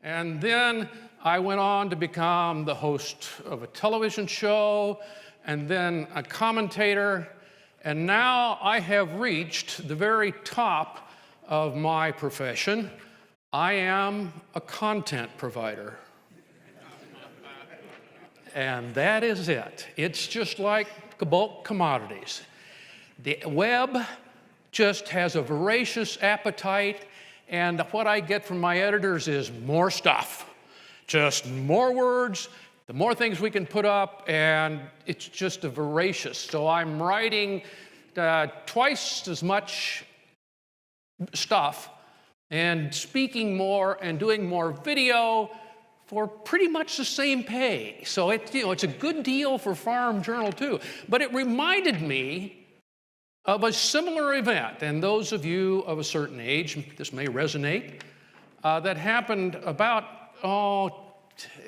And then I went on to become the host of a television show, and then a commentator, and now I have reached the very top of my profession. I am a content provider. And that is it. It's just like bulk commodities. The web just has a voracious appetite, and what I get from my editors is more stuff. Just more words, the more things we can put up, and it's just a voracious. So I'm writing twice as much stuff and speaking more and doing more video for pretty much the same pay. So it's a good deal for Farm Journal too. But it reminded me of a similar event, and those of you of a certain age, this may resonate, that happened about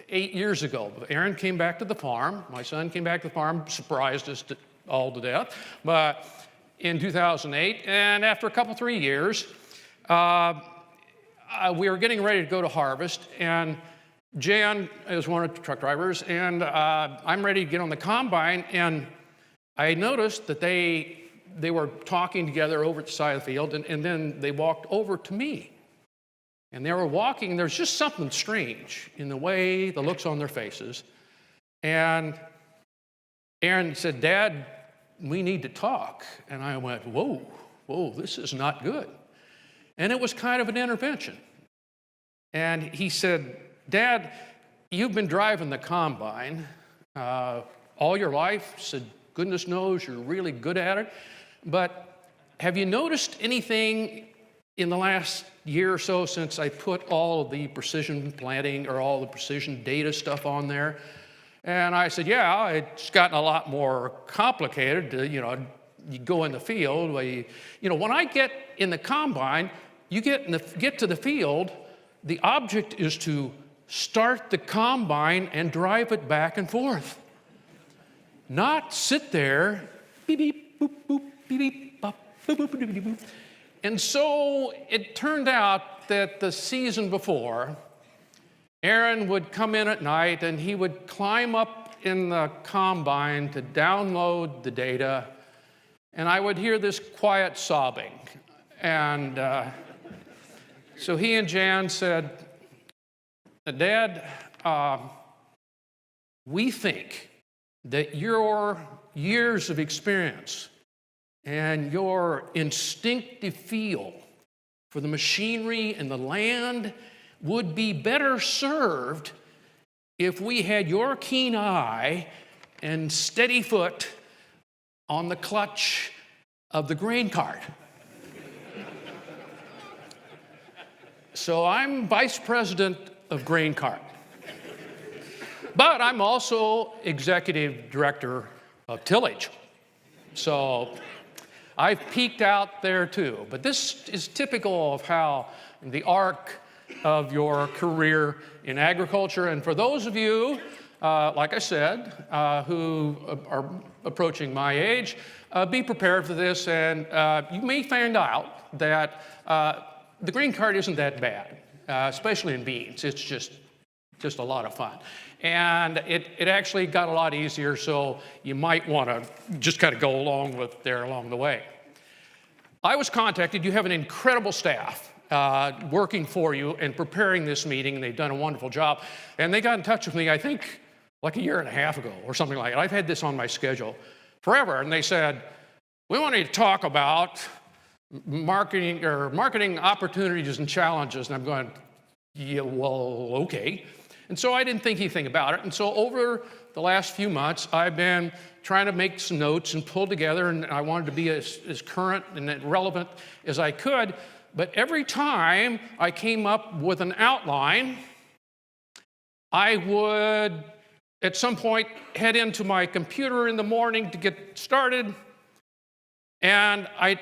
8 years ago. Aaron came back to the farm. My son came back to the farm, surprised us all to death, but in 2008. And after a couple, 3 years, we were getting ready to go to harvest, and Jan is one of the truck drivers, and I'm ready to get on the combine, and I noticed that they were talking together over at the side of the field, and then they walked over to me. And they were walking, and there's just something strange in the way, the looks on their faces. And Aaron said, "Dad, we need to talk." And I went, whoa, this is not good. And it was kind of an intervention. And he said, "Dad, you've been driving the combine all your life." He said, "Goodness knows you're really good at it. But have you noticed anything in the last year or so since I put all of the precision planting or all the precision data stuff on there?" And I said, "Yeah, it's gotten a lot more complicated. You go in the field. When I get in the combine, you get to the field, the object is to start the combine and drive it back and forth. Not sit there, beep, beep, boop, boop, beep, beep, bop, boop, boop, boop, boop, boop." And so it turned out that the season before, Aaron would come in at night and he would climb up in the combine to download the data, and I would hear this quiet sobbing. And so he and Jan said, "Dad, we think that your years of experience and your instinctive feel for the machinery and the land would be better served if we had your keen eye and steady foot on the clutch of the grain cart." So I'm vice president of grain cart. But I'm also executive director of tillage. So I've peeked out there too. But this is typical of how the arc of your career in agriculture. And for those of you, like I said, who are approaching my age, be prepared for this. And you may find out that the grain cart isn't that bad, especially in beans. It's just a lot of fun. And it actually got a lot easier, so you might want to just kind of go along the way. I was contacted. You have an incredible staff working for you and preparing this meeting, and they've done a wonderful job. And they got in touch with me, I think, like a year and a half ago or something like that. I've had this on my schedule forever, and they said, "We want you to talk about marketing opportunities and challenges." And I'm going, "Yeah, well, okay." And so I didn't think anything about it. And so over the last few months, I've been trying to make some notes and pull together, and I wanted to be as current and relevant as I could. But every time I came up with an outline, I would, at some point, head into my computer in the morning to get started, and I'd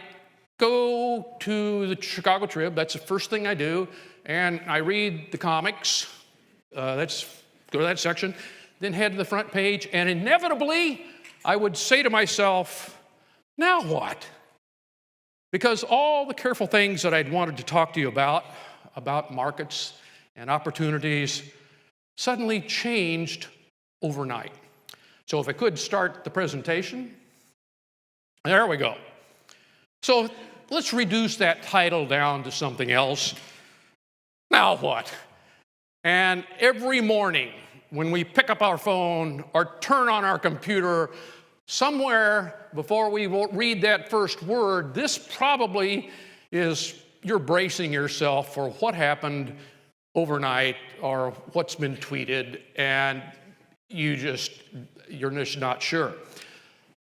go to the Chicago Trib. That's the first thing I do, and I read the comics. Go to that section, then head to the front page, and inevitably, I would say to myself, "Now what?" Because all the careful things that I'd wanted to talk to you about markets and opportunities suddenly changed overnight. So if I could start the presentation. There we go. So let's reduce that title down to something else. Now what? And every morning when we pick up our phone or turn on our computer, somewhere before we read that first word, this probably is you're bracing yourself for what happened overnight or what's been tweeted, and you're just not sure.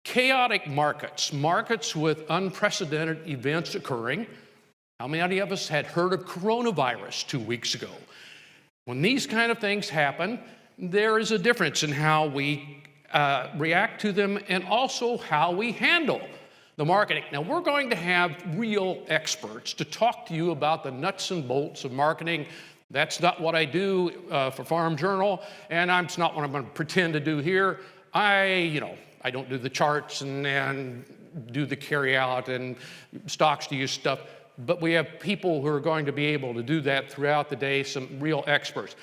Chaotic markets, markets with unprecedented events occurring. How many of us had heard of coronavirus 2 weeks ago? When these kind of things happen, there is a difference in how we react to them and also how we handle the marketing. Now, we're going to have real experts to talk to you about the nuts and bolts of marketing. That's not what I do for Farm Journal, and it's not what I'm going to pretend to do here. I don't do the charts and do the carry out and stocks to use stuff, but we have people who are going to be able to do that throughout the day, some real experts.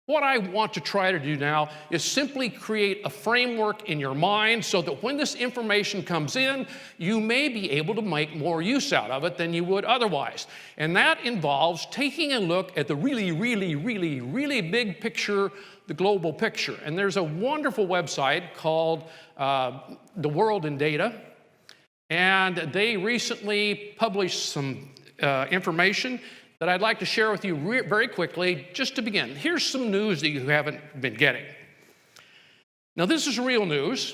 What I want to try to do now is simply create a framework in your mind so that when this information comes in, you may be able to make more use out of it than you would otherwise. And that involves taking a look at the really, really, really, really big picture, the global picture. And there's a wonderful website called The World in Data, and they recently published some information that I'd like to share with you very quickly just to begin. Here's some news that you haven't been getting. Now, this is real news.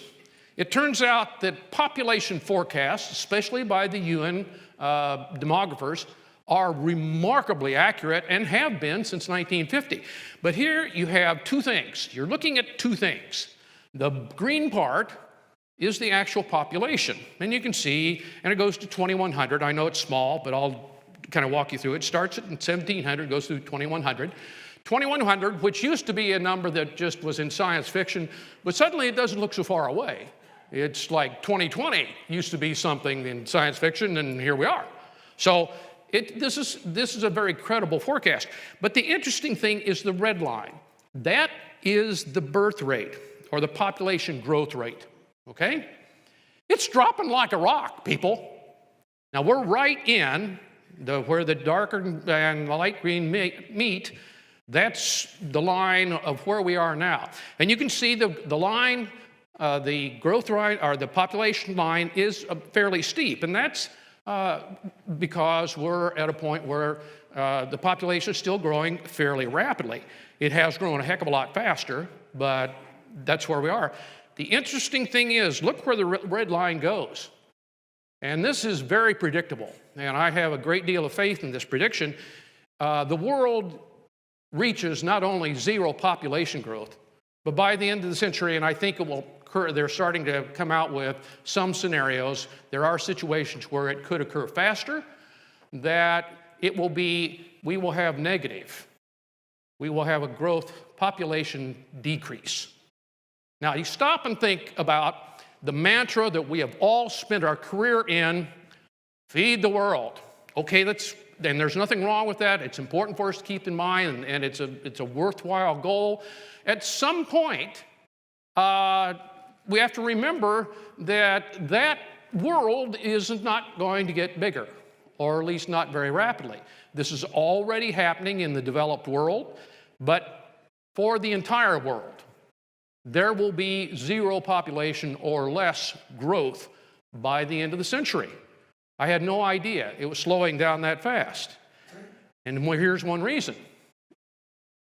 It turns out that population forecasts, especially by the UN demographers, are remarkably accurate and have been since 1950. But here you have two things. You're looking at two things. The green part is the actual population. And you can see, and it goes to 2100. I know it's small, but I'll kind of walk you through it. It starts at 1700, goes through 2100. 2100, which used to be a number that just was in science fiction, but suddenly it doesn't look so far away. It's like 2020 used to be something in science fiction, and here we are. So this is a very credible forecast. But the interesting thing is the red line. That is the birth rate, or the population growth rate, okay? It's dropping like a rock, people. Now, we're right in where the darker and the light green meet. That's the line of where we are now. And you can see the line, the growth line, or the population line is fairly steep. And that's because we're at a point where the population is still growing fairly rapidly. It has grown a heck of a lot faster, but that's where we are. The interesting thing is, look where the red line goes. And this is very predictable, and I have a great deal of faith in this prediction. The world reaches not only zero population growth, but by the end of the century, and I think it will occur, they're starting to come out with some scenarios. There are situations where it could occur faster, that we will have negative. We will have a population decrease. Now, you stop and think about the mantra that we have all spent our career in, feed the world. Okay, and there's nothing wrong with that. It's important for us to keep in mind, and it's a worthwhile goal. At some point, we have to remember that world is not going to get bigger, or at least not very rapidly. This is already happening in the developed world, but for the entire world, there will be zero population or less growth by the end of the century. I had no idea it was slowing down that fast. And here's one reason.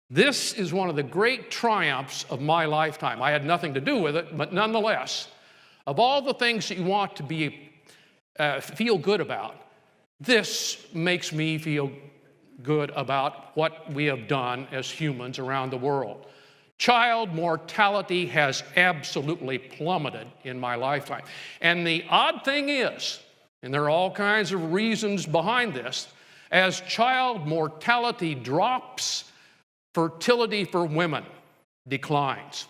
This is one of the great triumphs of my lifetime. I had nothing to do with it, but nonetheless, of all the things that you want to feel good about, this makes me feel good about what we have done as humans around the world. Child mortality has absolutely plummeted in my lifetime. And the odd thing is, and there are all kinds of reasons behind this, as child mortality drops, fertility for women declines.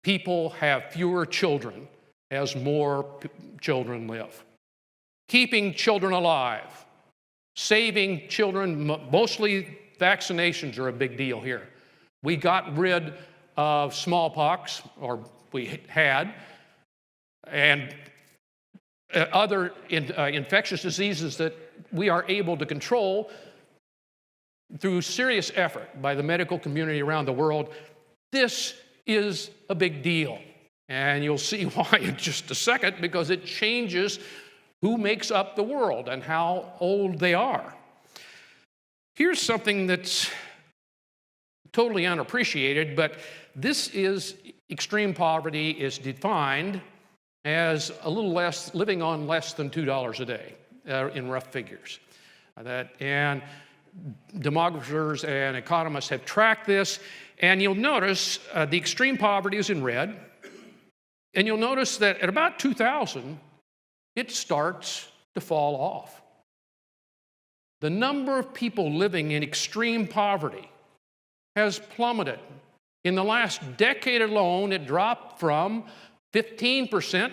People have fewer children as more children live. Keeping children alive, saving children, mostly vaccinations are a big deal here. We got rid of smallpox, or we had, and other infectious diseases that we are able to control through serious effort by the medical community around the world. This is a big deal. And you'll see why in just a second, because it changes who makes up the world and how old they are. Here's something that's totally unappreciated, but this is extreme poverty is defined as a little less, living on less than $2 a day in rough figures. And demographers and economists have tracked this, and you'll notice the extreme poverty is in red, and you'll notice that at about 2000, it starts to fall off. The number of people living in extreme poverty has plummeted. In the last decade alone, it dropped from 15%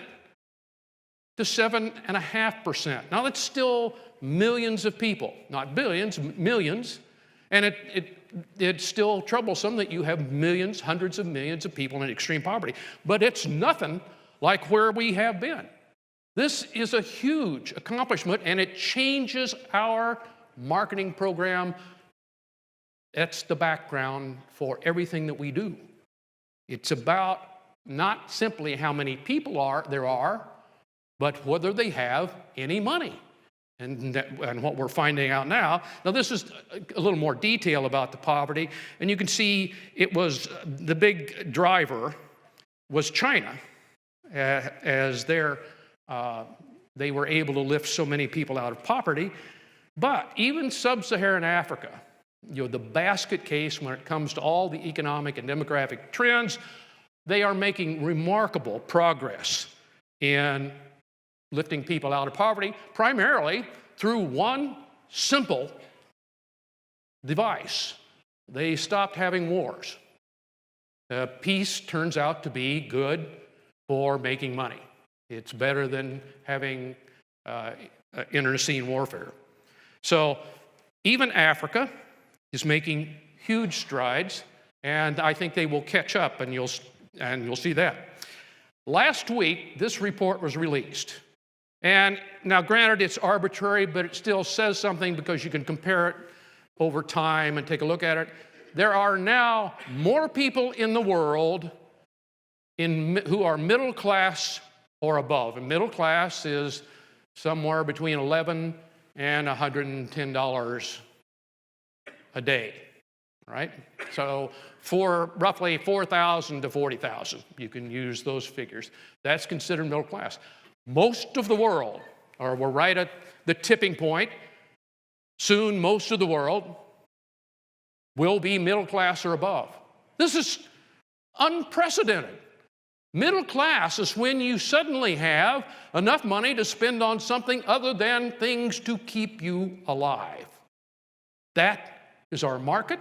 to 7.5%. Now, that's still millions of people, not billions, millions, and it's still troublesome that you have millions, hundreds of millions of people in extreme poverty, but it's nothing like where we have been. This is a huge accomplishment, and it changes our marketing program. That's the background for everything that we do. It's about not simply how many people there are, but whether they have any money. And what we're finding out now, this is a little more detail about the poverty, and you can see it was the big driver was China, as they were able to lift so many people out of poverty. But even sub-Saharan Africa, the basket case when it comes to all the economic and demographic trends, they are making remarkable progress in lifting people out of poverty, primarily through one simple device. They stopped having wars. Peace turns out to be good for making money. It's better than having internecine warfare. So even Africa is making huge strides, and I think they will catch up, and you'll see that. Last week, this report was released. And now, granted, it's arbitrary, but it still says something because you can compare it over time and take a look at it. There are now more people in the world who are middle class or above. And middle class is somewhere between $11 and $110 a day, right? So for roughly 4,000 to 40,000, you can use those figures. That's considered middle class. Most of the world, or we're right at the tipping point, soon most of the world will be middle class or above. This is unprecedented. Middle class is when you suddenly have enough money to spend on something other than things to keep you alive. That is our market.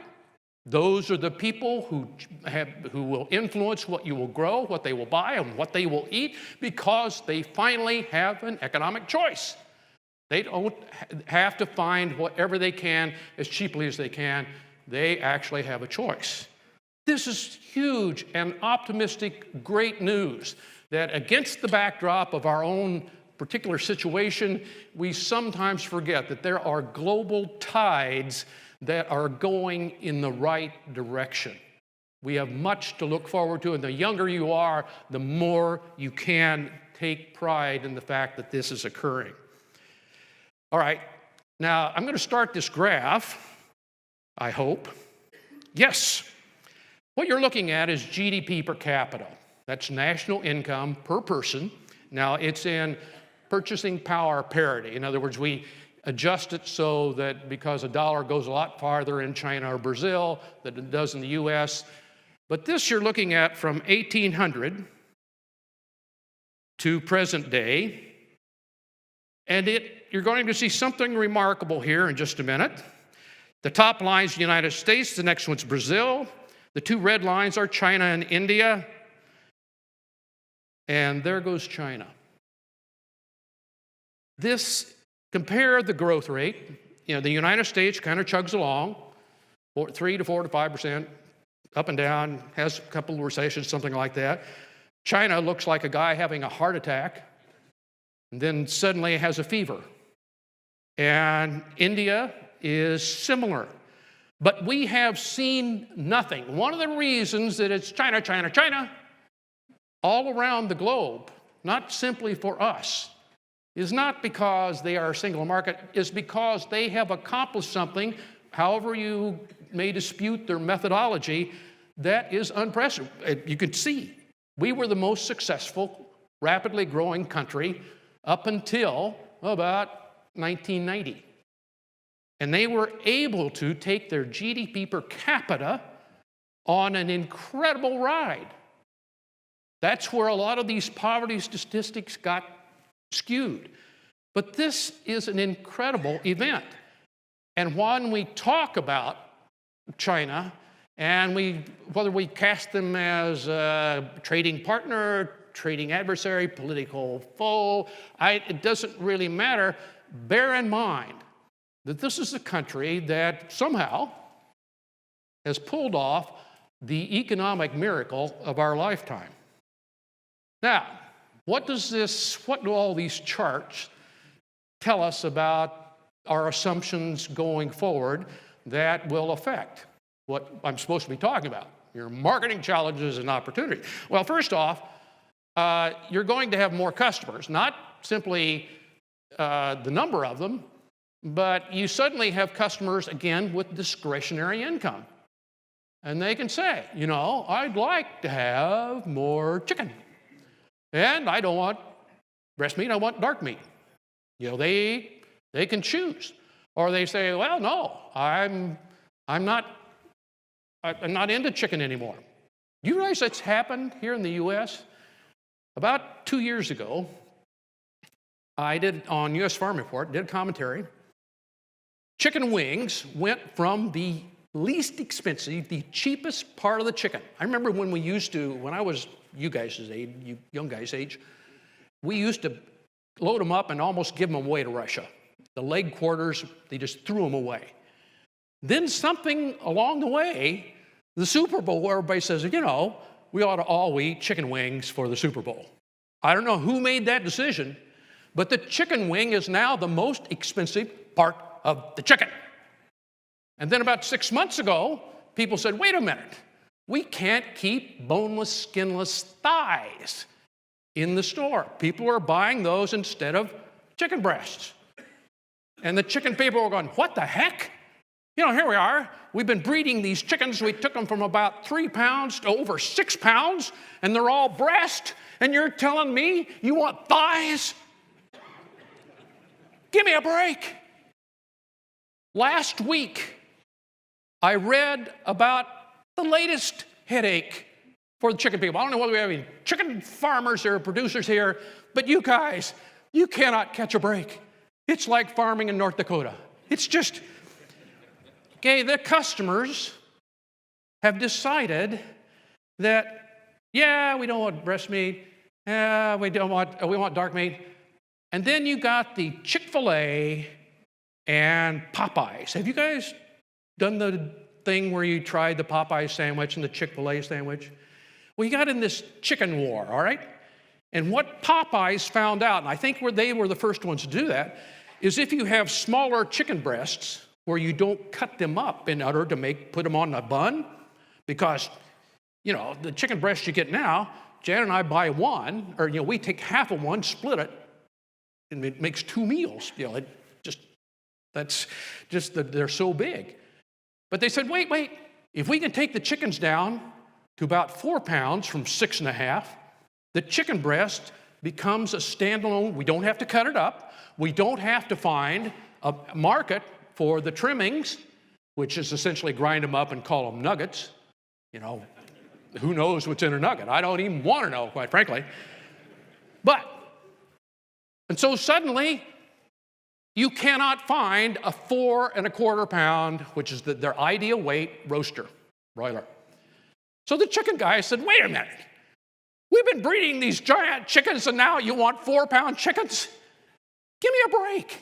Those are the people who will influence what you will grow, what they will buy, and what they will eat, because they finally have an economic choice. They don't have to find whatever they can as cheaply as they can. They actually have a choice. This is huge and optimistic, great news that against the backdrop of our own particular situation, we sometimes forget that there are global tides that are going in the right direction. We have much to look forward to, and the younger you are, the more you can take pride in the fact that this is occurring. All right, now I'm going to start this graph, I hope. Yes, what you're looking at is GDP per capita. That's national income per person. Now, it's in purchasing power parity. In other words, we adjust it so that because a dollar goes a lot farther in China or Brazil than it does in the US. But this you're looking at from 1800 to present day. And you're going to see something remarkable here in just a minute. The top line is the United States, the next one's Brazil. The two red lines are China and India. And there goes China. Compare the growth rate. The United States kind of chugs along. 3 to 4 to 5%, up and down, has a couple of recessions, something like that. China looks like a guy having a heart attack, and then suddenly has a fever. And India is similar. But we have seen nothing. One of the reasons that it's China, China, China, all around the globe, not simply for us, is not because they are a single market, is because they have accomplished something, however you may dispute their methodology, that is unprecedented. You could see, we were the most successful, rapidly growing country up until about 1990. And they were able to take their GDP per capita on an incredible ride. That's where a lot of these poverty statistics got skewed. But this is an incredible event. And when we talk about China, and whether we cast them as a trading partner, trading adversary, political foe, it doesn't really matter. Bear in mind that this is a country that somehow has pulled off the economic miracle of our lifetime. Now, what do all these charts tell us about our assumptions going forward that will affect what I'm supposed to be talking about, your marketing challenges and opportunities? Well, first off, you're going to have more customers, not simply the number of them, but you suddenly have customers, again, with discretionary income. And they can say, I'd like to have more chicken. And I don't want breast meat, I want dark meat. They can choose. Or they say, well, no, I'm not into chicken anymore. Do you realize that's happened here in the U.S.? About 2 years ago, I did on U.S. Farm Report, did a commentary. Chicken wings went from the least expensive, the cheapest part of the chicken. I remember when I was you guys' age, you young guys' age, we used to load them up and almost give them away to Russia. The leg quarters, they just threw them away. Then something along the way, the Super Bowl, where everybody says, we ought to all eat chicken wings for the Super Bowl. I don't know who made that decision, but the chicken wing is now the most expensive part of the chicken. And then about 6 months ago, people said, wait a minute, we can't keep boneless, skinless thighs in the store. People are buying those instead of chicken breasts. And the chicken people were going, what the heck? Here we are. We've been breeding these chickens. We took them from about 3 pounds to over 6 pounds, and they're all breast, and you're telling me you want thighs? Give me a break. Last week, I read about the latest headache for the chicken people. I don't know whether we have any chicken farmers or producers here, but you guys, you cannot catch a break. It's like farming in North Dakota. It's just, okay, the customers have decided that, we don't want breast meat, we want dark meat. And then you got the Chick-fil-A and Popeyes. Have you guys done the thing where you tried the Popeye sandwich and the Chick-fil-A sandwich? Well, you got in this chicken war, all right? And what Popeyes found out, and I think they were the first ones to do that, is if you have smaller chicken breasts where you don't cut them up in order to put them on a bun, because, the chicken breasts you get now, Jan and I buy one, or, we take half of one, split it, and it makes 2 meals. They're so big. But they said, wait, if we can take the chickens down to about 4 pounds from 6.5, the chicken breast becomes a standalone. We don't have to cut it up. We don't have to find a market for the trimmings, which is essentially grind them up and call them nuggets. Who knows what's in a nugget? I don't even want to know, quite frankly. And so suddenly, you cannot find a 4 1/4 pound, which is their ideal weight, roaster, broiler. So the chicken guy said, wait a minute. We've been breeding these giant chickens, and now you want 4-pound chickens? Give me a break.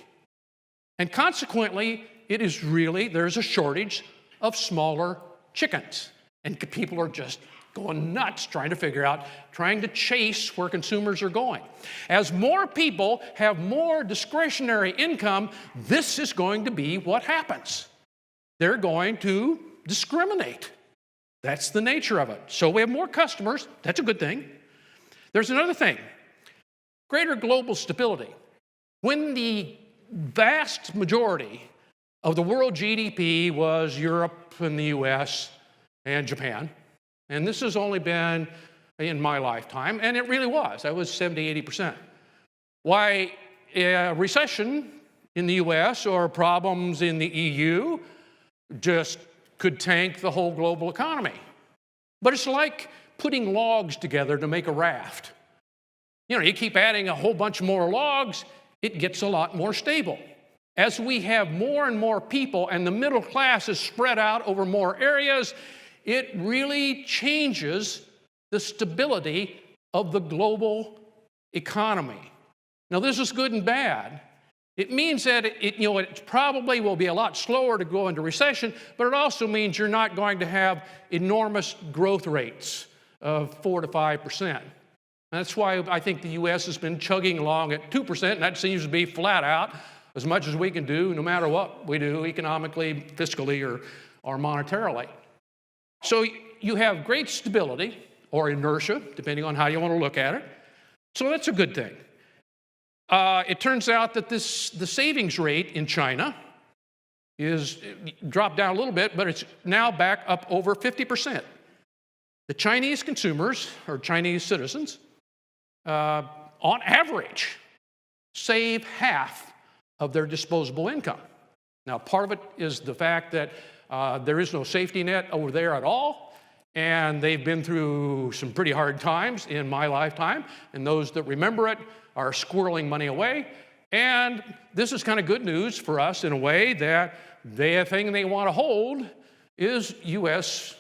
And consequently, there's a shortage of smaller chickens. And people are just going nuts trying to figure out, trying to chase where consumers are going. As more people have more discretionary income, this is going to be what happens. They're going to discriminate. That's the nature of it. So we have more customers. That's a good thing. There's another thing. Greater global stability. When the vast majority of the world GDP was Europe and the US and Japan, and this has only been in my lifetime, and it really was. That was 70, 80%. Why, a recession in the US or problems in the EU just could tank the whole global economy. But it's like putting logs together to make a raft. You know, you keep adding a whole bunch more logs, it gets a lot more stable. As we have more and more people and the middle class is spread out over more areas, it really changes the stability of the global economy. Now, this is good and bad. It means that it probably will be a lot slower to go into recession, but it also means you're not going to have enormous growth rates of 4 to 5%. That's why I think the U.S. has been chugging along at 2%, and that seems to be flat out as much as we can do, no matter what we do economically, fiscally, or monetarily. So you have great stability, or inertia, depending on how you want to look at it. So that's a good thing. It turns out that the savings rate in China is dropped down a little bit, but it's now back up over 50%. The Chinese consumers, or Chinese citizens, on average, save half of their disposable income. Now, part of it is the fact that there is no safety net over there at all, and they've been through some pretty hard times in my lifetime, and those that remember it are squirreling money away. And this is kind of good news for us in a way that the thing they want to hold is U.S.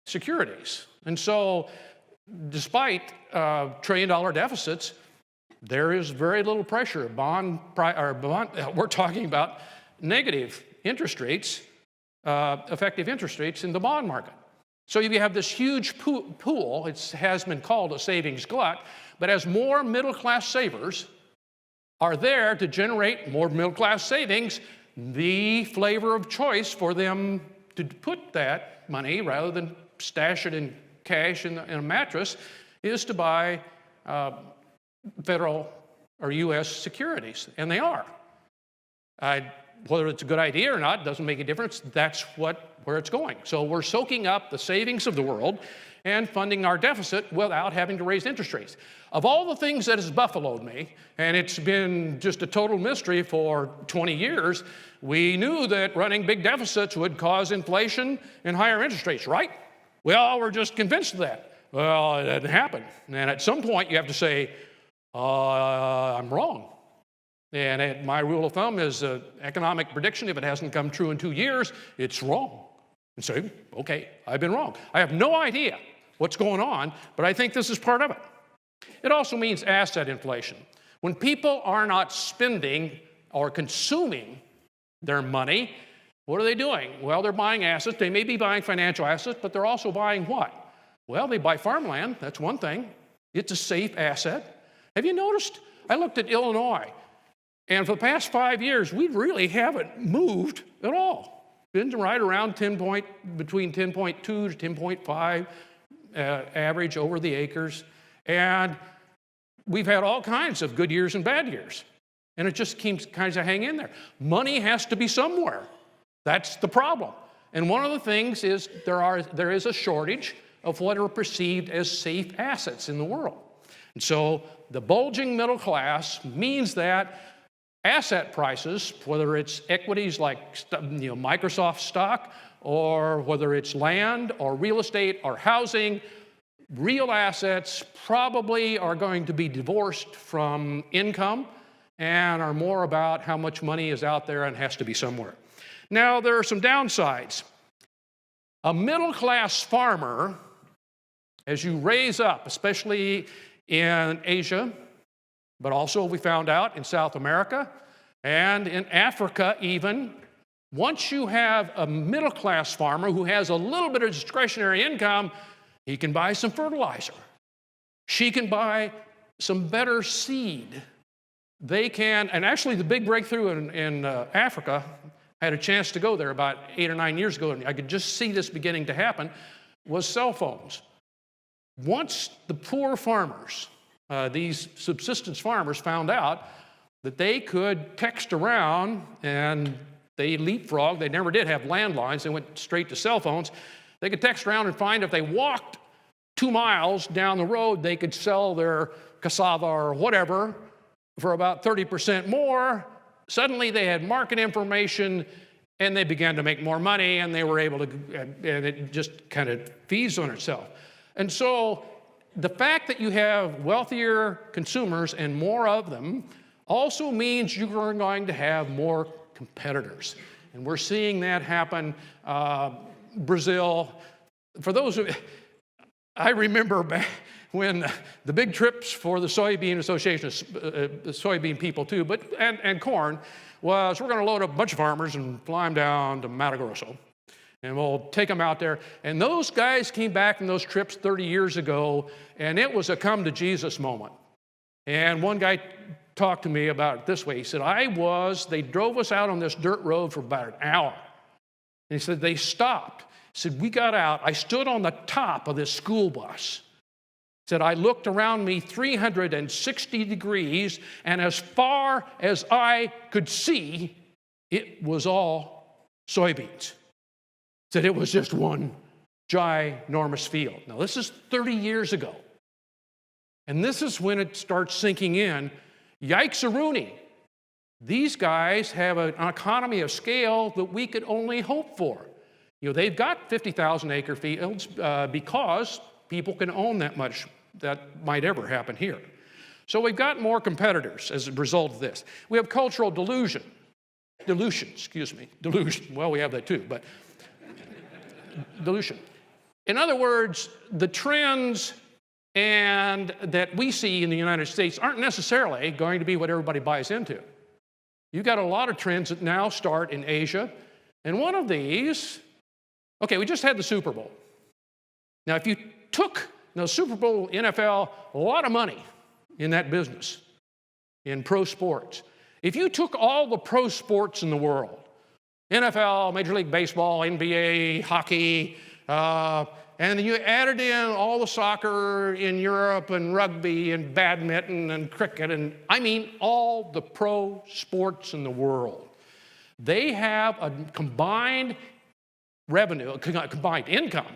securities. And so despite trillion-dollar deficits, there is very little pressure. We're talking about negative interest rates, effective interest rates in the bond market. So you have this huge pool. It has been called a savings glut, but as more middle-class savers are there to generate more middle-class savings, the flavor of choice for them to put that money, rather than stash it in cash in a mattress, is to buy federal or U.S. securities, and they are. Whether it's a good idea or not doesn't make a difference. That's where it's going. So we're soaking up the savings of the world and funding our deficit without having to raise interest rates. Of all the things that has buffaloed me, and it's been just a total mystery for 20 years, we knew that running big deficits would cause inflation and higher interest rates, right? We all were just convinced of that. Well, it didn't happen. And at some point, you have to say, I'm wrong. And my rule of thumb is economic prediction, if it hasn't come true in 2 years, it's wrong. And say, okay, I've been wrong. I have no idea what's going on, but I think this is part of it. It also means asset inflation. When people are not spending or consuming their money, what are they doing? Well, they're buying assets. They may be buying financial assets, but they're also buying what? Well, they buy farmland. That's one thing. It's a safe asset. Have you noticed? I looked at Illinois, and for the past 5 years, we really haven't moved at all. Been right around between 10.2 to 10.5 average over the acres. And we've had all kinds of good years and bad years. And it just keeps kind of hang in there. Money has to be somewhere. That's the problem. And one of the things is there is a shortage of what are perceived as safe assets in the world. And so the bulging middle class means that asset prices, whether it's equities like Microsoft stock, or whether it's land or real estate or housing, real assets probably are going to be divorced from income and are more about how much money is out there and has to be somewhere. Now, there are some downsides. A middle-class farmer, as you raise up, especially in Asia, but also we found out in South America and in Africa even, Once you have a middle-class farmer who has a little bit of discretionary income, he can buy some fertilizer. She can buy some better seed. They can, and actually the big breakthrough in Africa, I had a chance to go there about 8 or 9 years ago, and I could just see this beginning to happen, was cell phones. Once the poor farmers, these subsistence farmers, found out that they could text around, and they leapfrogged. They never did have landlines. They went straight to cell phones. They could text around and find if they walked 2 miles down the road, they could sell their cassava or whatever for about 30% more. Suddenly they had market information, and they began to make more money, and they were able to, and it just kind of feeds on itself. And so the fact that you have wealthier consumers and more of them also means you are going to have more competitors. And we're seeing that happen. Brazil, for those who, I remember back when the big trips for the Soybean Association, the soybean people too, but and corn, was we're going to load up a bunch of farmers and fly them down to Mato Grosso. And we'll take them out there. And those guys came back from those trips 30 years ago, and it was a come to Jesus moment. And one guy talked to me about it this way. He said, they drove us out on this dirt road for about an hour. And he said, they stopped. He said, we got out. I stood on the top of this school bus. He said, I looked around me 360 degrees, and as far as I could see, it was all soybeans. He said, it was just one ginormous field. Now, this is 30 years ago. And this is when it starts sinking in. Yikes-a-rooney. These guys have an economy of scale that we could only hope for. You know, they've got 50,000 acre fields because people can own that much. That might ever happen here. So we've got more competitors as a result of this. We have cultural delusion. Delusion. Well, we have that too, but delusion. In other words, the trends and that we see in the United States aren't necessarily going to be what everybody buys into. You've got a lot of trends that now start in Asia, and one of these, okay, we just had the Super Bowl. Now, if you took the Super Bowl, NFL, a lot of money in that business, in pro sports. If you took all the pro sports in the world, NFL, Major League Baseball, NBA, hockey, and then you added in all the soccer in Europe and rugby and badminton and cricket and, I mean, all the pro sports in the world. They have a combined revenue, a combined income,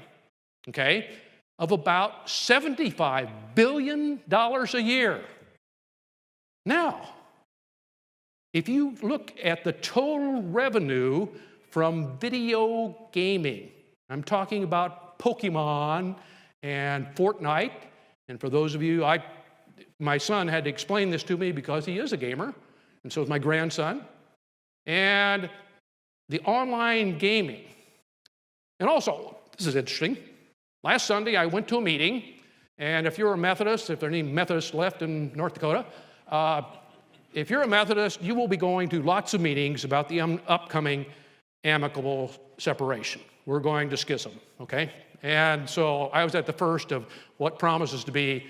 okay, of about $75 billion a year. Now, if you look at the total revenue from video gaming, I'm talking about Pokemon and Fortnite, and for those of you, my son had to explain this to me because he is a gamer, and so is my grandson, and the online gaming. And also, this is interesting, last Sunday I went to a meeting, and if you're a Methodist, if there are any Methodists left in North Dakota, if you're a Methodist, you will be going to lots of meetings about the upcoming amicable separation. We're going to schism, okay? And so I was at the first of what promises to be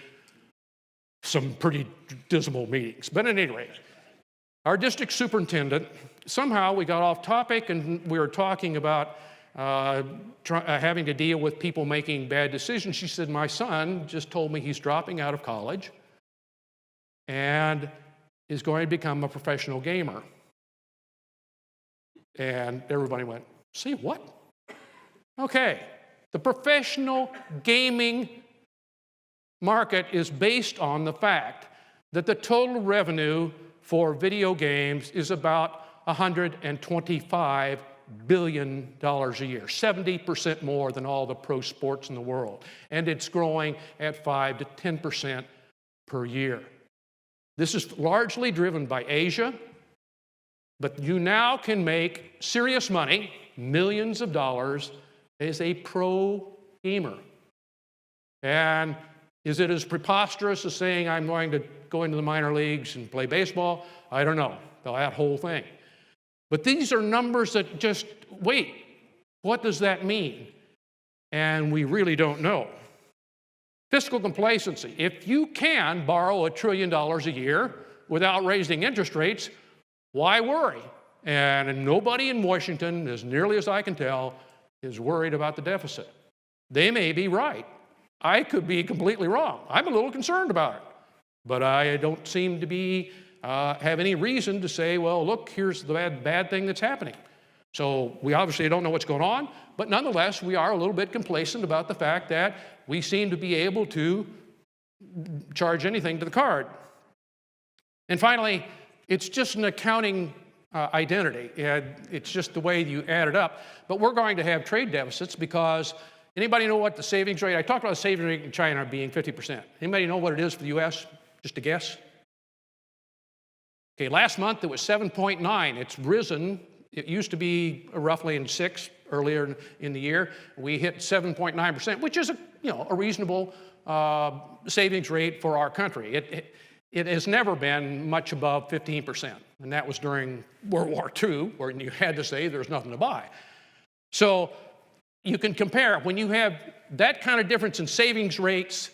some pretty dismal meetings. But at any rate, our district superintendent, somehow we got off topic and we were talking about having to deal with people making bad decisions. She said, my son just told me he's dropping out of college and is going to become a professional gamer. And everybody went, say what? Okay, the professional gaming market is based on the fact that the total revenue for video games is about $125 billion a year, 70% more than all the pro sports in the world. And it's growing at 5 to 10% per year. This is largely driven by Asia, but you now can make serious money, millions of dollars, as a pro gamer. And is it as preposterous as saying I'm going to go into the minor leagues and play baseball? I don't know, that whole thing. But these are numbers that just, wait, what does that mean? And we really don't know. Fiscal complacency. If you can borrow $1 trillion a year without raising interest rates, why worry? And nobody in Washington, as nearly as I can tell, is worried about the deficit. They may be right. I could be completely wrong. I'm a little concerned about it. But I don't seem to have any reason to say, well, look, here's the bad thing that's happening. So we obviously don't know what's going on, but nonetheless, we are a little bit complacent about the fact that we seem to be able to charge anything to the card. And finally, it's just an accounting identity. It's just the way you add it up. But we're going to have trade deficits because anybody know what the savings rate? I talked about the savings rate in China being 50%. Anybody know what it is for the U.S.? Just a guess? Okay, last month it was 7.9. It's risen. It used to be roughly in 6 earlier in the year. We hit 7.9%, which is a reasonable savings rate for our country. It has never been much above 15%, and that was during World War II, where you had to say there's nothing to buy. So you can compare. When you have that kind of difference in savings rates,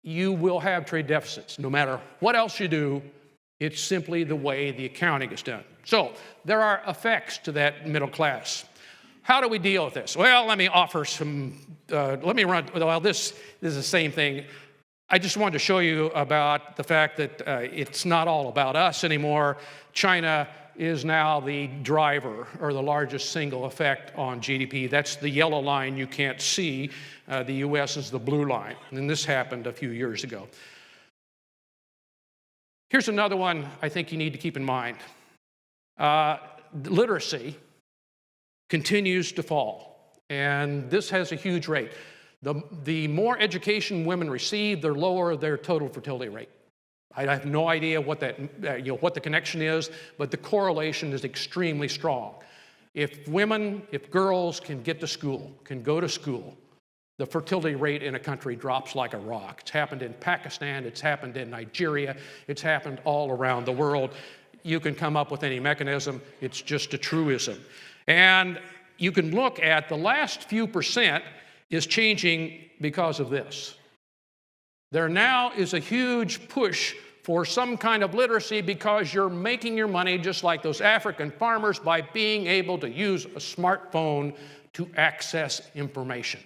you will have trade deficits. No matter what else you do, it's simply the way the accounting is done. So there are effects to that middle class. How do we deal with this? Well, let me offer some, this is the same thing. I just wanted to show you about the fact that it's not all about us anymore. China is now the driver or the largest single effect on GDP. That's the yellow line you can't see. The U.S. is the blue line. And this happened a few years ago. Here's another one I think you need to keep in mind. Literacy continues to fall, and this has a huge rate. The more education women receive, the lower their total fertility rate. I have no idea what what the connection is, but the correlation is extremely strong. If girls can go to school, the fertility rate in a country drops like a rock. It's happened in Pakistan, it's happened in Nigeria, it's happened all around the world. You can come up with any mechanism, it's just a truism. And you can look at the last few percent is changing because of this. There now is a huge push for some kind of literacy because you're making your money just like those African farmers by being able to use a smartphone to access information.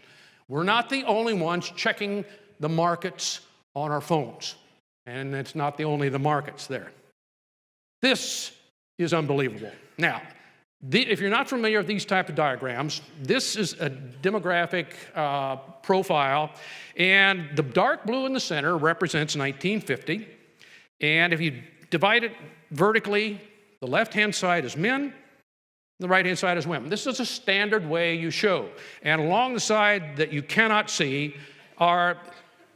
We're not the only ones checking the markets on our phones, and it's not only the markets there. This is unbelievable. Now, if you're not familiar with these type of diagrams, this is a demographic profile, and the dark blue in the center represents 1950, and if you divide it vertically, the left-hand side is men, the right-hand side is women. This is a standard way you show. And along the side that you cannot see are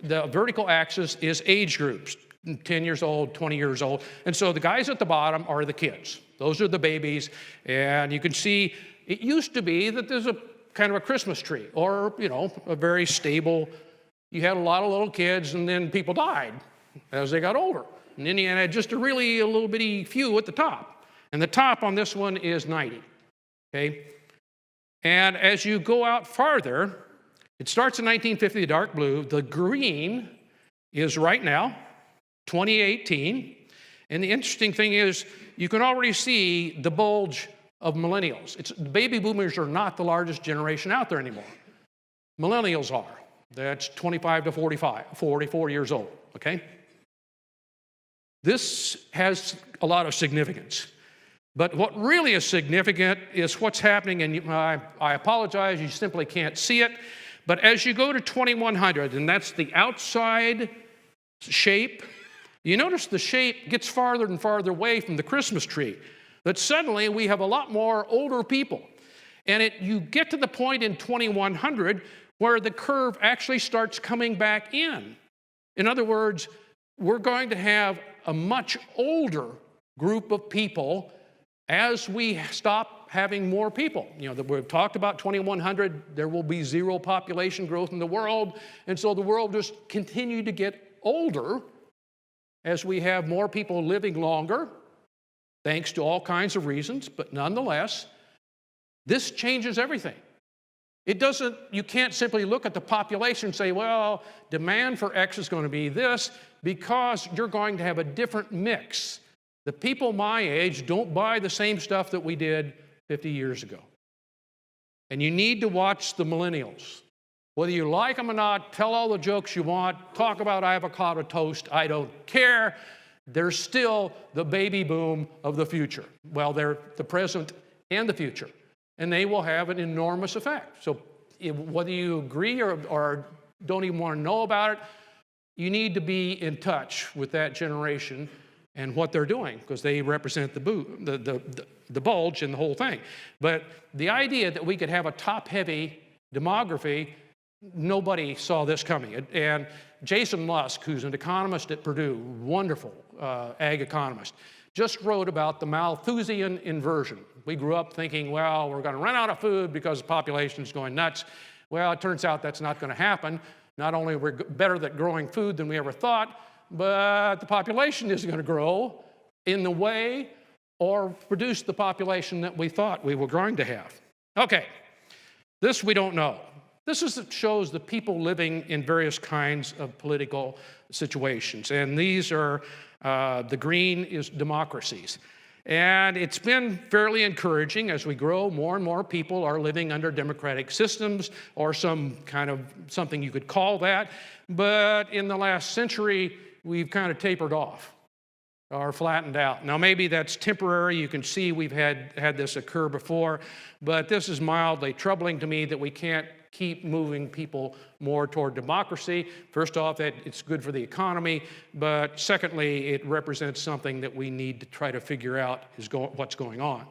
the vertical axis is age groups, 10 years old, 20 years old. And so the guys at the bottom are the kids. Those are the babies. And you can see it used to be that there's a kind of a Christmas tree or, a very stable. You had a lot of little kids and then people died as they got older. And then you had just a little bitty few at the top. And the top on this one is 90, okay? And as you go out farther, it starts in 1950, the dark blue. The green is right now, 2018. And the interesting thing is you can already see the bulge of millennials. Baby boomers are not the largest generation out there anymore. Millennials are. That's 25 to 44 years old, okay? This has a lot of significance. But what really is significant is what's happening, and I apologize, you simply can't see it, but as you go to 2100, and that's the outside shape, you notice the shape gets farther and farther away from the Christmas tree, that suddenly we have a lot more older people. And you get to the point in 2100 where the curve actually starts coming back in. In other words, we're going to have a much older group of people as we stop having more people. We've talked about 2100, there will be zero population growth in the world, and so the world just continue to get older as we have more people living longer. thanks to all kinds of reasons, but nonetheless, this changes everything. You can't simply look at the population and say, well, demand for X is going to be this, because you're going to have a different mix. The people my age don't buy the same stuff that we did 50 years ago. And you need to watch the millennials. Whether you like them or not, tell all the jokes you want, talk about avocado toast, I don't care. They're still the baby boom of the future. Well, they're the present and the future. And they will have an enormous effect. So whether you agree or don't even want to know about it, you need to be in touch with that generation and what they're doing, because they represent the bulge in the whole thing. But the idea that we could have a top-heavy demography, nobody saw this coming. And Jason Lusk, who's an economist at Purdue, wonderful ag economist, just wrote about the Malthusian inversion. We grew up thinking, well, we're going to run out of food because the population is going nuts. Well, it turns out that's not going to happen. Not only are we better at growing food than we ever thought, but the population isn't going to grow in the way or produce the population that we thought we were going to have. Okay, this we don't know. This shows the people living in various kinds of political situations. And these are, the green is democracies. And it's been fairly encouraging as we grow. More and more people are living under democratic systems or something you could call that. But in the last century, we've kind of tapered off or flattened out. Now, maybe that's temporary. You can see we've had this occur before. But this is mildly troubling to me that we can't keep moving people more toward democracy. First off, that it's good for the economy, but secondly, it represents something that we need to try to figure out what's going on.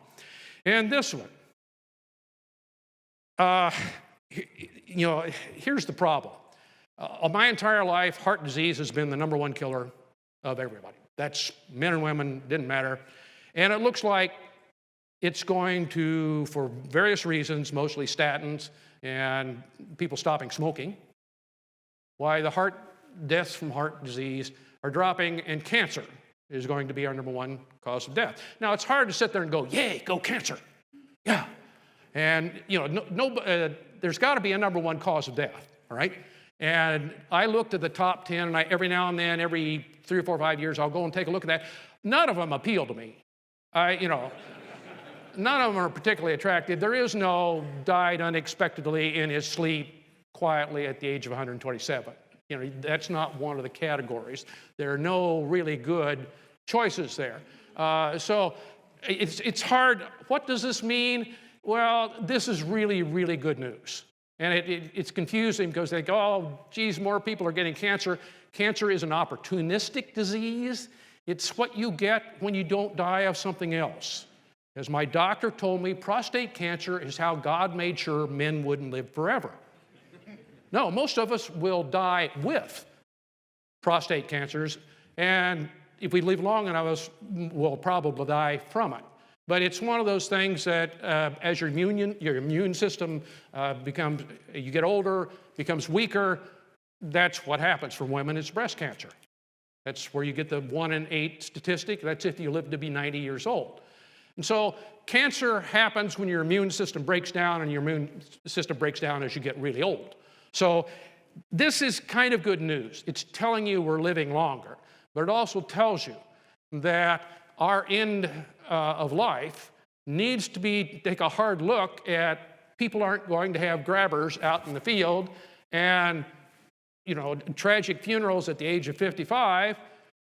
And this one, here's the problem. My entire life, heart disease has been the #1 killer of everybody. That's men and women, didn't matter. And it looks like it's going to, for various reasons, mostly statins, and people stopping smoking, why the deaths from heart disease are dropping, and cancer is going to be our #1 cause of death. Now, it's hard to sit there and go, yay, go cancer. Yeah. And, there's got to be a #1 cause of death, all right? And I looked at the top 10, and every now and then, every 3 or 4 or 5 years, I'll go and take a look at that. None of them appeal to me. None of them are particularly attractive. There is no died unexpectedly in his sleep quietly at the age of 127. That's not one of the categories. There are no really good choices there. So it's hard. What does this mean? Well, this is really, really good news. And it's confusing because they go, oh, geez, more people are getting cancer. Cancer is an opportunistic disease. It's what you get when you don't die of something else. As my doctor told me, prostate cancer is how God made sure men wouldn't live forever. No, most of us will die with prostate cancers, and if we live long enough, we'll probably die from it. But it's one of those things that as your immune system you get older, becomes weaker, that's what happens for women. It's breast cancer. That's where you get the 1 in 8 statistic. That's if you live to be 90 years old. And so cancer happens when your immune system breaks down, and your immune system breaks down as you get really old. So this is kind of good news. It's telling you we're living longer, but it also tells you that our end of life needs to take a hard look at people aren't going to have grabbers out in the field and, tragic funerals at the age of 55.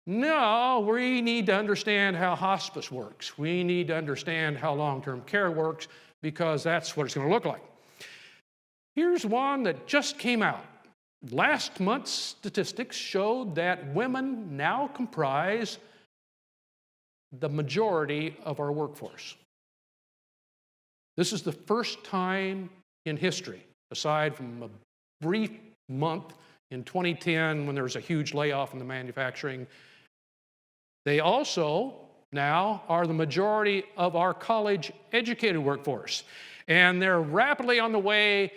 No, we need to understand how hospice works. We need to understand how long-term care works, because that's what it's going to look like. Here's one that just came out. Last month's statistics showed that women now comprise the majority of our workforce. This is the first time in history, aside from a brief month in 2010 when there was a huge layoff in the manufacturing. They also now are the majority of our college-educated workforce, and they're rapidly on the way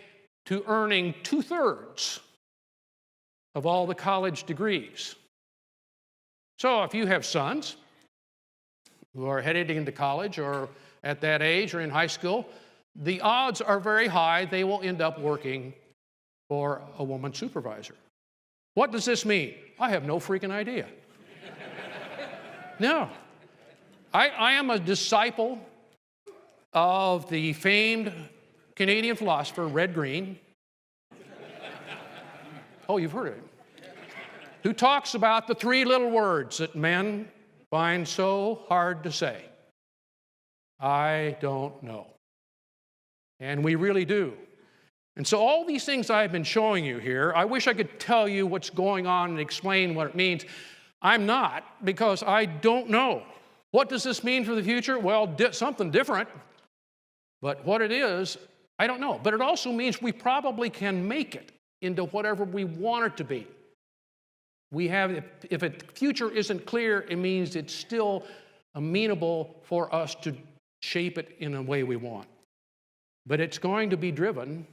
to earning 2/3 of all the college degrees. So if you have sons, who are headed into college or at that age or in high school, the odds are very high they will end up working for a woman supervisor. What does this mean? I have no freaking idea. No. I am a disciple of the famed Canadian philosopher Red Green. Oh, you've heard of him. Who talks about the three little words that men find so hard to say. I don't know. And we really do. And so all these things I've been showing you here, I wish I could tell you what's going on and explain what it means. I'm not, because I don't know. What does this mean for the future? Well, something different. But what it is, I don't know. But it also means we probably can make it into whatever we want it to be. We have, if a future isn't clear, it means it's still amenable for us to shape it in a way we want. But it's going to be driven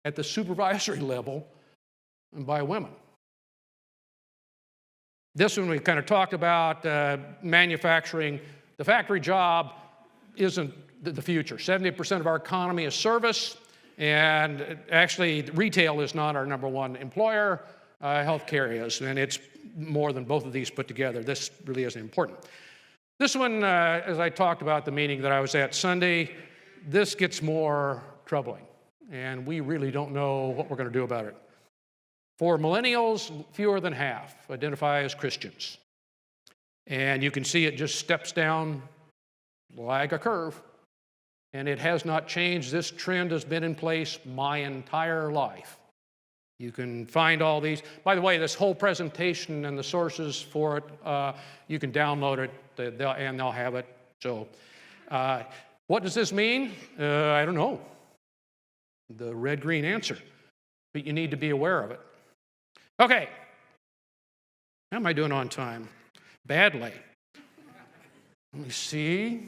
at the supervisory level and by women. This one we kind of talked about manufacturing. The factory job isn't the future. 70% of our economy is service, and actually retail is not our number one employer. Healthcare is, and it's more than both of these put together. This really isn't important. This one, as I talked about the meeting that I was at Sunday, this gets more troubling, and we really don't know what we're going to do about it. For millennials, fewer than half identify as Christians. And you can see it just steps down like a curve, and it has not changed. This trend has been in place my entire life. You can find all these. By the way, this whole presentation and the sources for it, you can download it, and they'll have it. So what does this mean? I don't know. The red-green answer. But you need to be aware of it. Okay. How am I doing on time? Badly. Let me see.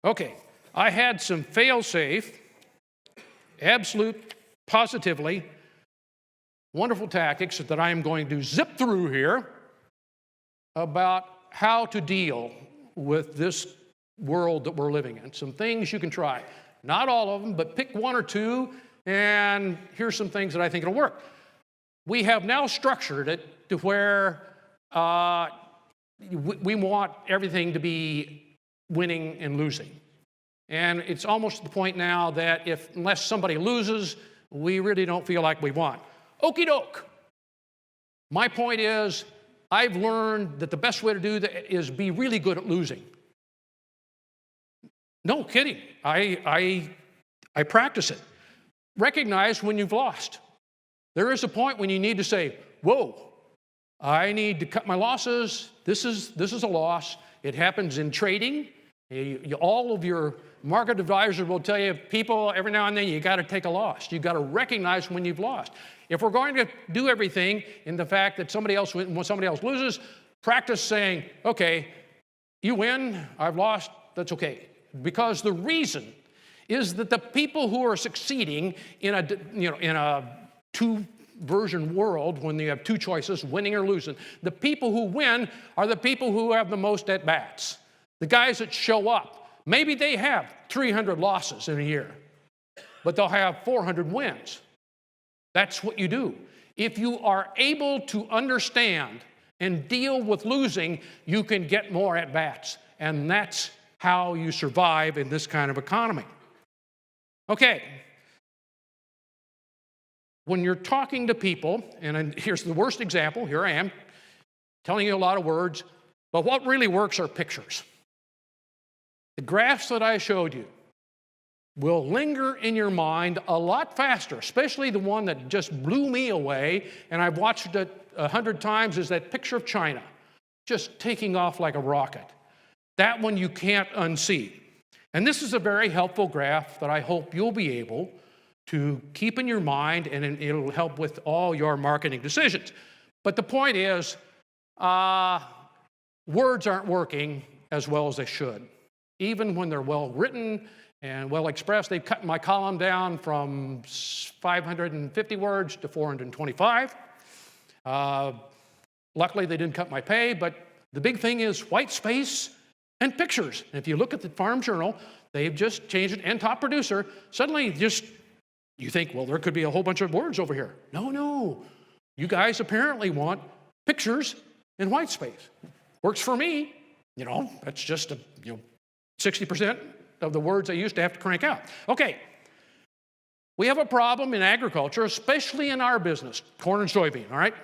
Okay. I had some fail-safe, absolute, positively, wonderful tactics that I am going to zip through here about how to deal with this world that we're living in. Some things you can try. Not all of them, but pick one or two, and here's some things that I think will work. We have now structured it to where we want everything to be winning and losing. And it's almost to the point now that unless somebody loses, we really don't feel like we won. Okie doke. My point is, I've learned that the best way to do that is be really good at losing. No kidding. I practice it. Recognize when you've lost. There is a point when you need to say, whoa, I need to cut my losses. This is a loss. It happens in trading. All of your market advisors will tell you, people, every now and then you got to take a loss. You got to recognize when you've lost. If we're going to do everything in the fact that somebody else wins when somebody else loses, practice saying, okay, you win, I've lost, that's okay. Because the reason is that the people who are succeeding in a two-version world, when you have two choices, winning or losing, the people who win are the people who have the most at-bats. The guys that show up, maybe they have 300 losses in a year, but they'll have 400 wins. That's what you do. If you are able to understand and deal with losing, you can get more at-bats. And that's how you survive in this kind of economy. Okay. When you're talking to people, and here's the worst example, here I am, telling you a lot of words, but what really works are pictures. The graphs that I showed you will linger in your mind a lot faster, especially the one that just blew me away, and I've watched it 100 times, is that picture of China, just taking off like a rocket. That one you can't unsee. And this is a very helpful graph that I hope you'll be able to keep in your mind, and it'll help with all your marketing decisions. But the point is, words aren't working as well as they should. Even when they're well written and well expressed, they've cut my column down from 550 words to 425. Luckily, they didn't cut my pay, but the big thing is white space and pictures. And if you look at the Farm Journal, they've just changed it, and top producer, suddenly you think, well, there could be a whole bunch of words over here. No. You guys apparently want pictures in white space. Works for me. That's just 60% of the words I used to have to crank out. Okay. We have a problem in agriculture, especially in our business, corn and soybean, all right?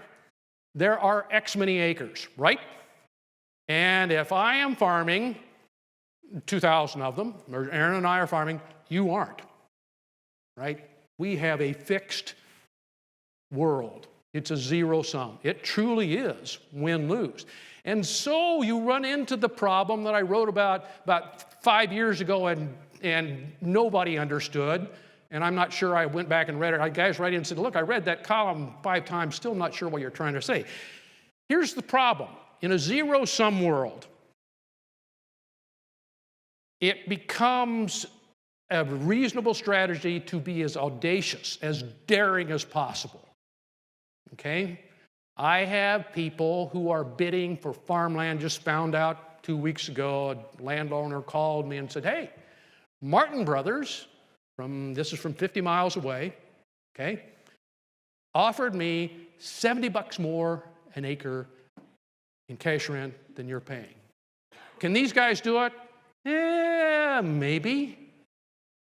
There are X many acres, right? And if I am farming 2,000 of them, or Aaron and I are farming, you aren't, right? We have a fixed world. It's a zero sum. It truly is win-lose. And so you run into the problem that I wrote about 5 years ago and nobody understood. And I'm not sure I went back and read it. Guys write in and said, look, I read that column 5 times, still not sure what you're trying to say. Here's the problem. In a zero-sum world, it becomes a reasonable strategy to be as audacious, as daring as possible. Okay? I have people who are bidding for farmland. Just found out 2 weeks ago, a landowner called me and said, hey, Martin Brothers, this is from 50 miles away, okay, offered me $70 more an acre in cash rent than you're paying. Can these guys do it?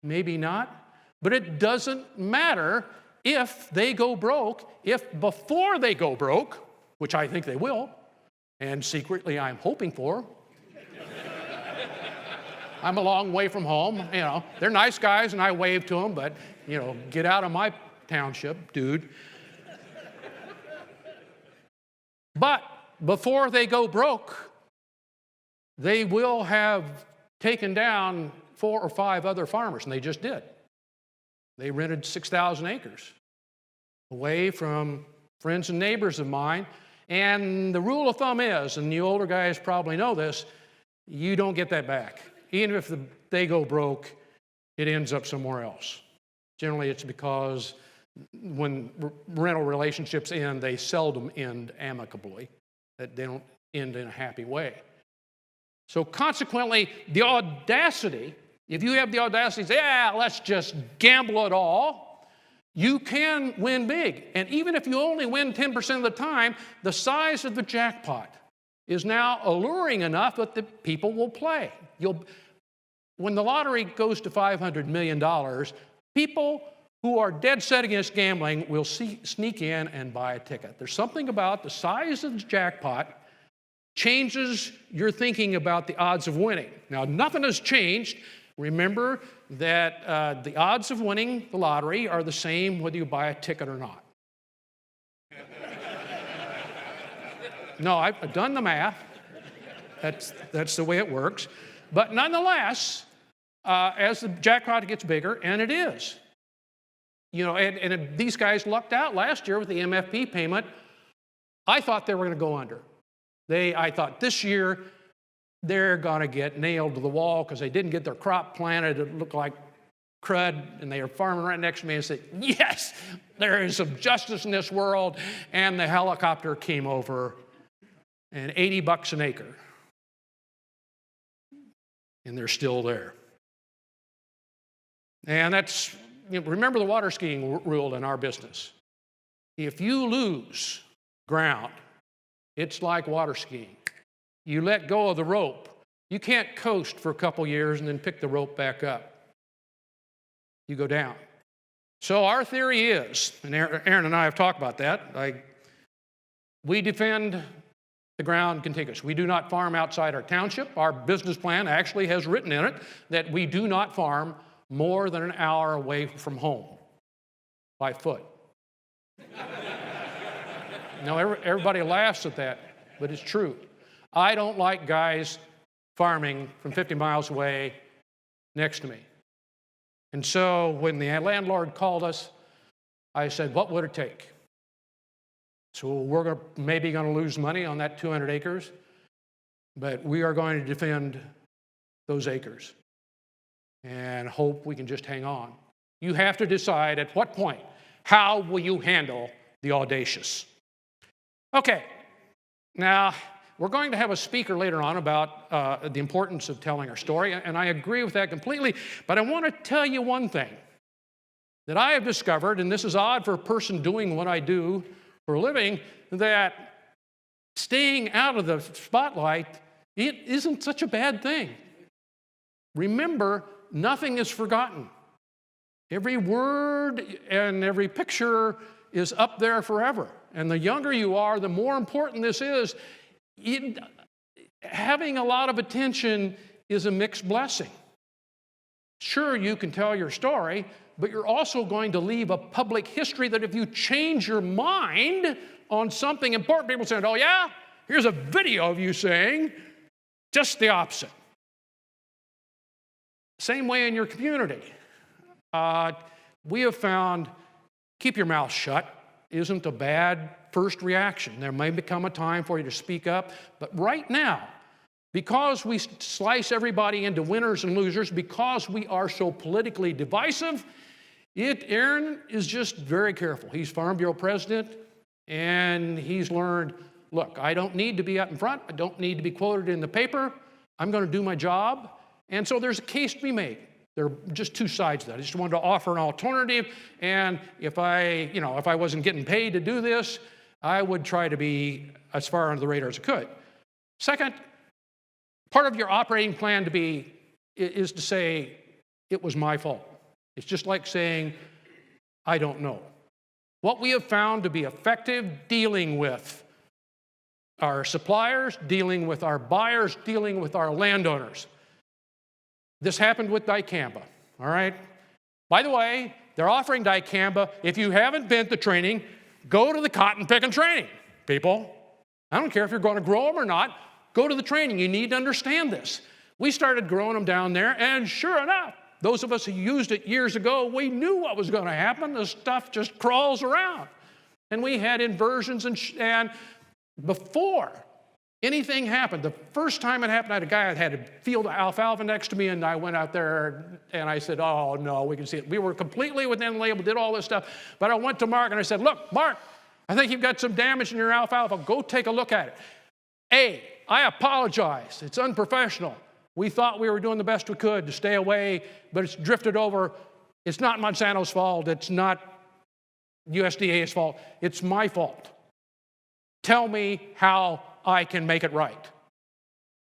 Maybe not. But it doesn't matter if they go broke, if before they go broke, which I think they will, and secretly I'm hoping for. I'm a long way from home, They're nice guys and I wave to them, but, get out of my township, dude. But before they go broke, they will have taken down 4 or 5 other farmers, and they just did. They rented 6,000 acres away from friends and neighbors of mine. And the rule of thumb is, and the older guys probably know this, you don't get that back. Even if they go broke, it ends up somewhere else. Generally, it's because when rental relationships end, they seldom end amicably. That they don't end in a happy way. So consequently, the audacity, if you have the audacity to say, let's just gamble it all, you can win big. And even if you only win 10% of the time, the size of the jackpot is now alluring enough that the people will play. When the lottery goes to $500 million, people who are dead set against gambling will sneak in and buy a ticket. There's something about the size of the jackpot changes your thinking about the odds of winning. Now, nothing has changed. Remember that the odds of winning the lottery are the same whether you buy a ticket or not. No, I've done the math. That's the way it works. But nonetheless, as the jackpot gets bigger, and it is, and these guys lucked out last year with the MFP payment. I thought they were going to go under. I thought this year they're going to get nailed to the wall because they didn't get their crop planted. It looked like crud, and they are farming right next to me and said, yes, there is some justice in this world. And the helicopter came over, and $80 an acre. And they're still there. And that's, remember the water skiing rule in our business. If you lose ground, it's like water skiing. You let go of the rope. You can't coast for a couple years and then pick the rope back up. You go down. So our theory is, and Aaron and I have talked about that, we defend the ground contiguous. We do not farm outside our township. Our business plan actually has written in it that we do not farm more than an hour away from home by foot. Now, everybody laughs at that, but it's true. I don't like guys farming from 50 miles away next to me. And so when the landlord called us, I said, what would it take? So we're maybe going to lose money on that 200 acres, but we are going to defend those acres and hope we can just hang on. You have to decide at what point, how will you handle the audacious? Okay, now we're going to have a speaker later on about the importance of telling our story, and I agree with that completely. But I want to tell you one thing that I have discovered, and this is odd for a person doing what I do for a living, that staying out of the spotlight, it isn't such a bad thing. Remember, nothing is forgotten. Every word and every picture is up there forever. And the younger you are, the more important this is. Having a lot of attention is a mixed blessing. Sure, you can tell your story, but you're also going to leave a public history that if you change your mind on something important, people say, oh yeah, here's a video of you saying just the opposite. Same way in your community. We have found keep your mouth shut isn't a bad first reaction. There may become a time for you to speak up, but right now, because we slice everybody into winners and losers, because we are so politically divisive, Aaron is just very careful. He's Farm Bureau president, and he's learned, look, I don't need to be out in front. I don't need to be quoted in the paper. I'm going to do my job. And so there's a case to be made. There are just two sides to that. I just wanted to offer an alternative, and if I wasn't getting paid to do this, I would try to be as far under the radar as I could. Second, part of your operating plan is to say, it was my fault. It's just like saying, I don't know. What we have found to be effective dealing with our suppliers, dealing with our buyers, dealing with our landowners. This happened with dicamba, all right? By the way, they're offering dicamba. If you haven't been to training, go to the cotton picking training, people. I don't care if you're going to grow them or not. Go to the training. You need to understand this. We started growing them down there, and sure enough, those of us who used it years ago, we knew what was going to happen. The stuff just crawls around. And we had inversions, and before anything happened, the first time it happened, I had a guy that had a field of alfalfa next to me, and I went out there and I said, oh no, we can see it. We were completely within the label, did all this stuff, but I went to Mark and I said, look, Mark, I think you've got some damage in your alfalfa. Go take a look at it. I apologize. It's unprofessional. We thought we were doing the best we could to stay away, but it's drifted over. It's not Monsanto's fault. It's not USDA's fault. It's my fault. Tell me how I can make it right.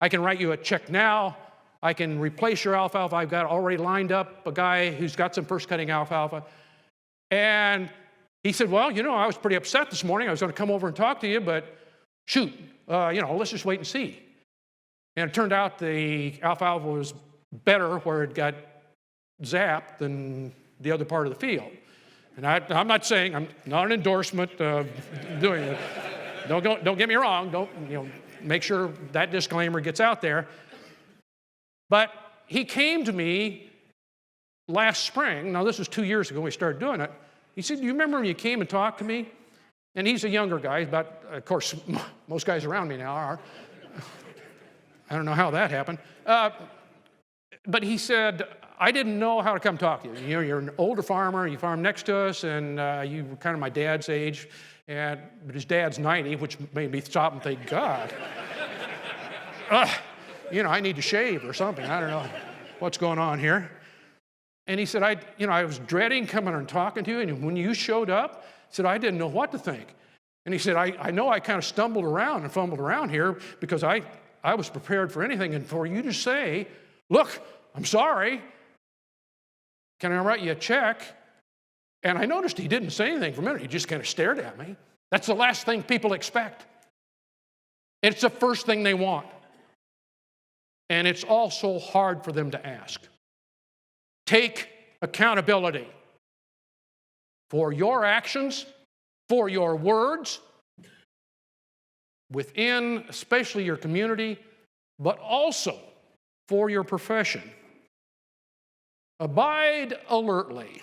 I can write you a check now. I can replace your alfalfa. I've got already lined up a guy who's got some first cutting alfalfa. And he said, well, I was pretty upset this morning. I was going to come over and talk to you, but shoot, let's just wait and see. And it turned out the alfalfa was better where it got zapped than the other part of the field. And I'm not saying, I'm not an endorsement of doing it. Don't get me wrong. Make sure that disclaimer gets out there. But he came to me last spring. Now, this was 2 years ago when we started doing it. He said, do you remember when you came and talked to me? And he's a younger guy, but of course, most guys around me now are. I don't know how that happened. But he said, I didn't know how to come talk to you. You're an older farmer. You farm next to us, and you were kind of my dad's age. But his dad's 90, which made me stop and think, God, I need to shave or something. I don't know what's going on here. And he said, I was dreading coming and talking to you, and when you showed up, he said, I didn't know what to think. And he said, I know I kind of stumbled around and fumbled around here because I was prepared for anything, and for you to say, look, I'm sorry, can I write you a check? And I noticed he didn't say anything for a minute. He just kind of stared at me. That's the last thing people expect. It's the first thing they want. And it's also hard for them to ask. Take accountability for your actions, for your words, within especially your community, but also for your profession. Abide alertly.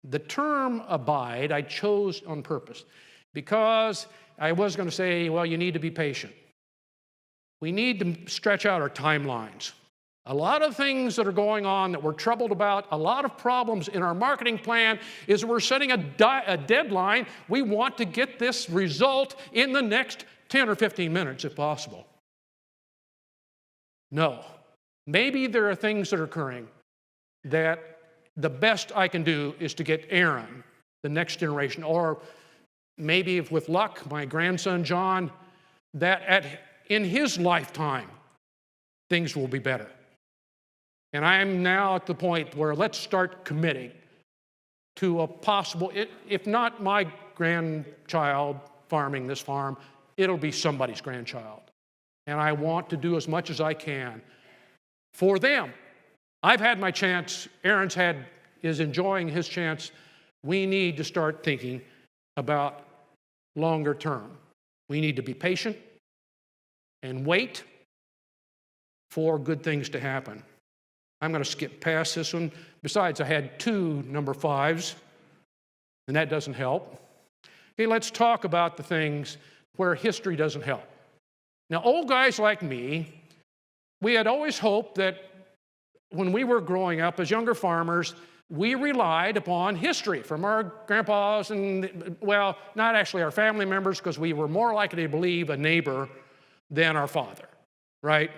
The term abide I chose on purpose because I was going to say, well, you need to be patient. We need to stretch out our timelines. A lot of things that are going on that we're troubled about, a lot of problems in our marketing plan is we're setting a deadline. We want to get this result in the next 10 or 15 minutes if possible. No. Maybe there are things that are occurring that the best I can do is to get Aaron, the next generation, or maybe if with luck, my grandson John, that in his lifetime, things will be better. And I'm now at the point where let's start committing to a possible, if not my grandchild farming this farm, it'll be somebody's grandchild. And I want to do as much as I can for them. I've had my chance. Aaron's is enjoying his chance. We need to start thinking about longer term. We need to be patient and wait for good things to happen. I'm going to skip past this one. Besides, I had 2 number 5s, and that doesn't help. Okay, let's talk about the things where history doesn't help. Now, old guys like me, we had always hoped that when we were growing up as younger farmers, we relied upon history from our grandpas and, well, not actually our family members, because we were more likely to believe a neighbor than our father, right?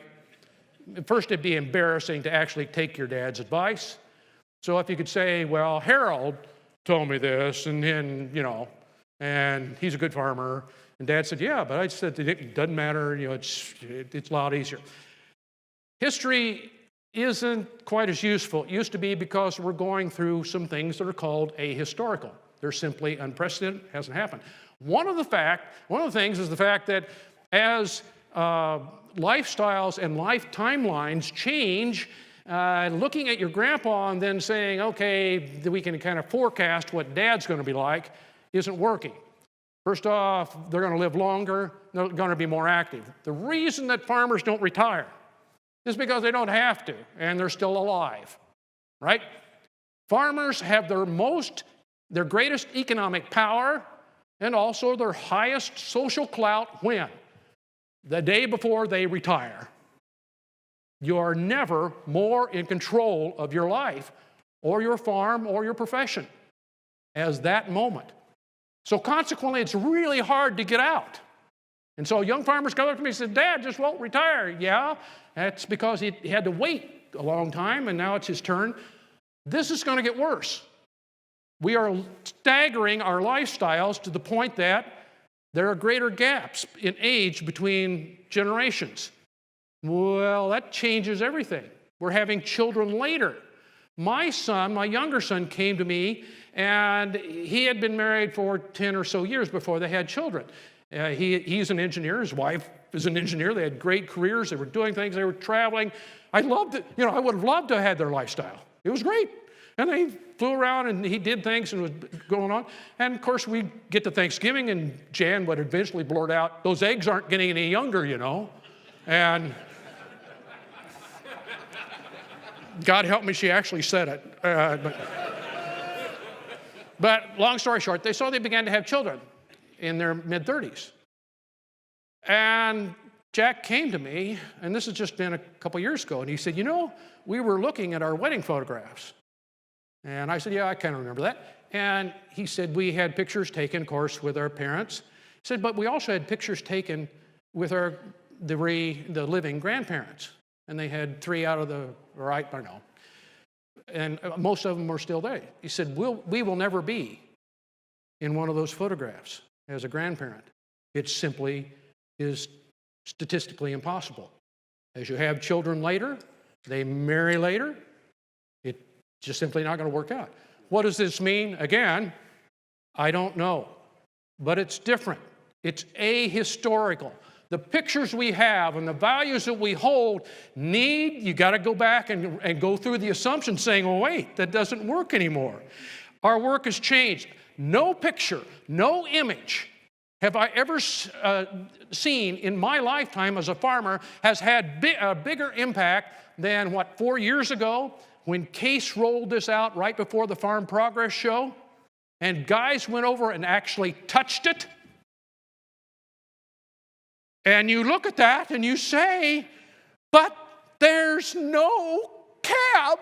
First, it'd be embarrassing to actually take your dad's advice. So if you could say, well, Harold told me this, and then, and he's a good farmer. And Dad said, yeah, but I said it doesn't matter, it's a lot easier. History isn't quite as useful. It used to be because we're going through some things that are called ahistorical. They're simply unprecedented, hasn't happened. One of the things is the fact that as lifestyles and life timelines change, looking at your grandpa and then saying, okay, we can kind of forecast what Dad's going to be like, isn't working. First off, they're going to live longer, they're going to be more active. The reason that farmers don't retire is because they don't have to, and they're still alive, right? Farmers have their greatest economic power and also their highest social clout when? The day before they retire. You are never more in control of your life or your farm or your profession as that moment. So consequently, it's really hard to get out. And so young farmers come up to me and say, Dad just won't retire. Yeah, that's because he had to wait a long time, and now it's his turn. This is going to get worse. We are staggering our lifestyles to the point that there are greater gaps in age between generations. Well, that changes everything. We're having children later. My younger son came to me, and he had been married for 10 or so years before they had children. He's an engineer. His wife is an engineer. They had great careers. They were doing things. They were traveling. I loved it. I would have loved to have had their lifestyle. It was great. And they flew around, and he did things and was going on. And, of course, we get to Thanksgiving, and Jan would eventually blurt out, those eggs aren't getting any younger, And God help me, she actually said it. But long story short, they began to have children in their mid-30s. And Jack came to me, and this has just been a couple years ago, and he said, we were looking at our wedding photographs. And I said, yeah, I kind of remember that. And he said, we had pictures taken, of course, with our parents. He said, but we also had pictures taken with the living grandparents. And they had 3 out of the right, I don't know. And most of them are still there. He said, we will never be in one of those photographs as a grandparent. It simply is statistically impossible. As you have children later, they marry later, it's just simply not going to work out. What does this mean? Again, I don't know. But it's different. It's ahistorical. The pictures we have and the values that we hold you got to go back and go through the assumption saying, oh, wait, that doesn't work anymore. Our work has changed. No picture, no image have I ever seen in my lifetime as a farmer has had a bigger impact than 4 years ago when Case rolled this out right before the Farm Progress Show, and guys went over and actually touched it. And you look at that and you say, but there's no cab.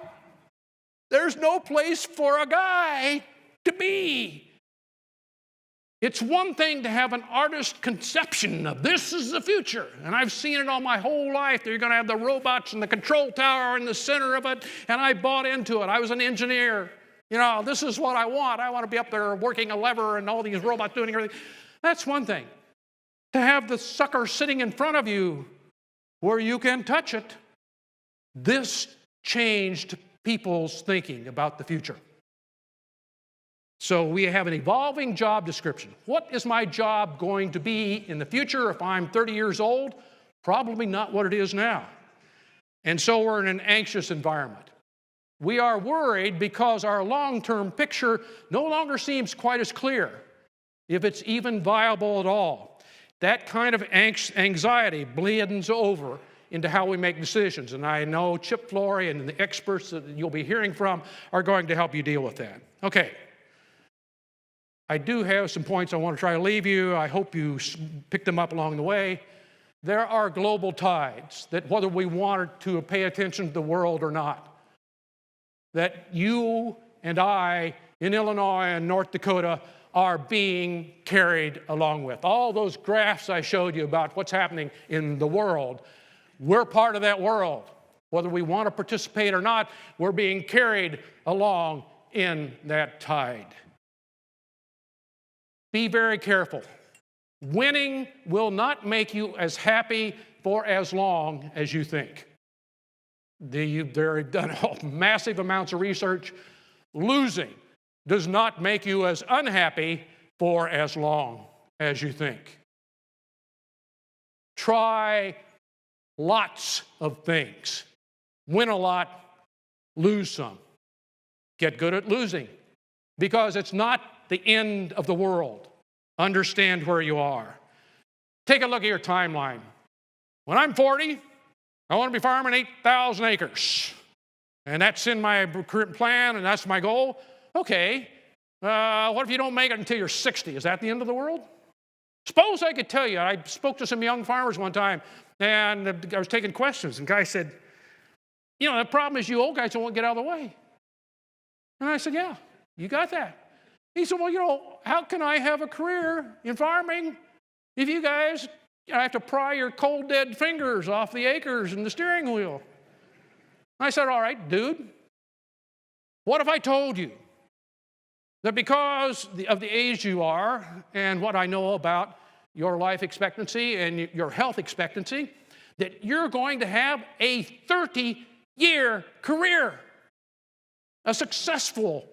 There's no place for a guy to be. It's one thing to have an artist conception of this is the future, and I've seen it all my whole life. You're going to have the robots and the control tower in the center of it, and I bought into it. I was an engineer. You know, this is what I want. I want to be up there working a lever and all these robots doing everything. That's one thing. To have the sucker sitting in front of you where you can touch it, this changed people's thinking about the future. So we have an evolving job description. What is my job going to be in the future if I'm 30 years old? Probably not what it is now. And so we're in an anxious environment. We are worried because our long-term picture no longer seems quite as clear, if it's even viable at all. That kind of anxiety bleeds over into how we make decisions. And I know Chip Flory and the experts that you'll be hearing from are going to help you deal with that. Okay. I do have some points I want to try to leave you. I hope you pick them up along the way. There are global tides that whether we want to pay attention to the world or not, that you and I in Illinois and North Dakota are being carried along with. All those graphs I showed you about what's happening in the world, we're part of that world. Whether we want to participate or not, we're being carried along in that tide. Be very careful. Winning will not make you as happy for as long as you think. They've done massive amounts of research. Losing does not make you as unhappy for as long as you think. Try lots of things. Win a lot, lose some. Get good at losing, because it's not the end of the world. Understand where you are. Take a look at your timeline. When I'm 40, I want to be farming 8,000 acres. And that's in my plan, and that's my goal. Okay, what if you don't make it until you're 60? Is that the end of the world? Suppose I could tell you, I spoke to some young farmers one time, and I was taking questions, and the guy said, you know, the problem is you old guys don't want to get out of the way. And I said, yeah, you got that. He said, well, you know, how can I have a career in farming if you guys have to pry your cold, dead fingers off the acres and the steering wheel? I said, all right, dude, what if I told you that because of the age you are and what I know about your life expectancy and your health expectancy, that you're going to have a 30-year career, a successful,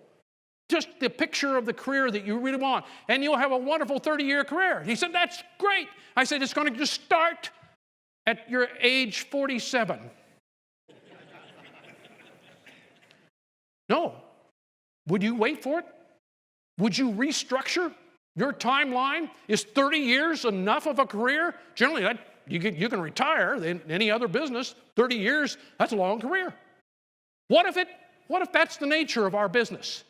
just the picture of the career that you really want, and you'll have a wonderful 30-year career. He said, that's great. I said, it's going to just start at your age 47. No. Would you wait for it? Would you restructure your timeline? Is 30 years enough of a career? Generally, you can retire in any other business. 30 years, that's a long career. What if that's the nature of our business?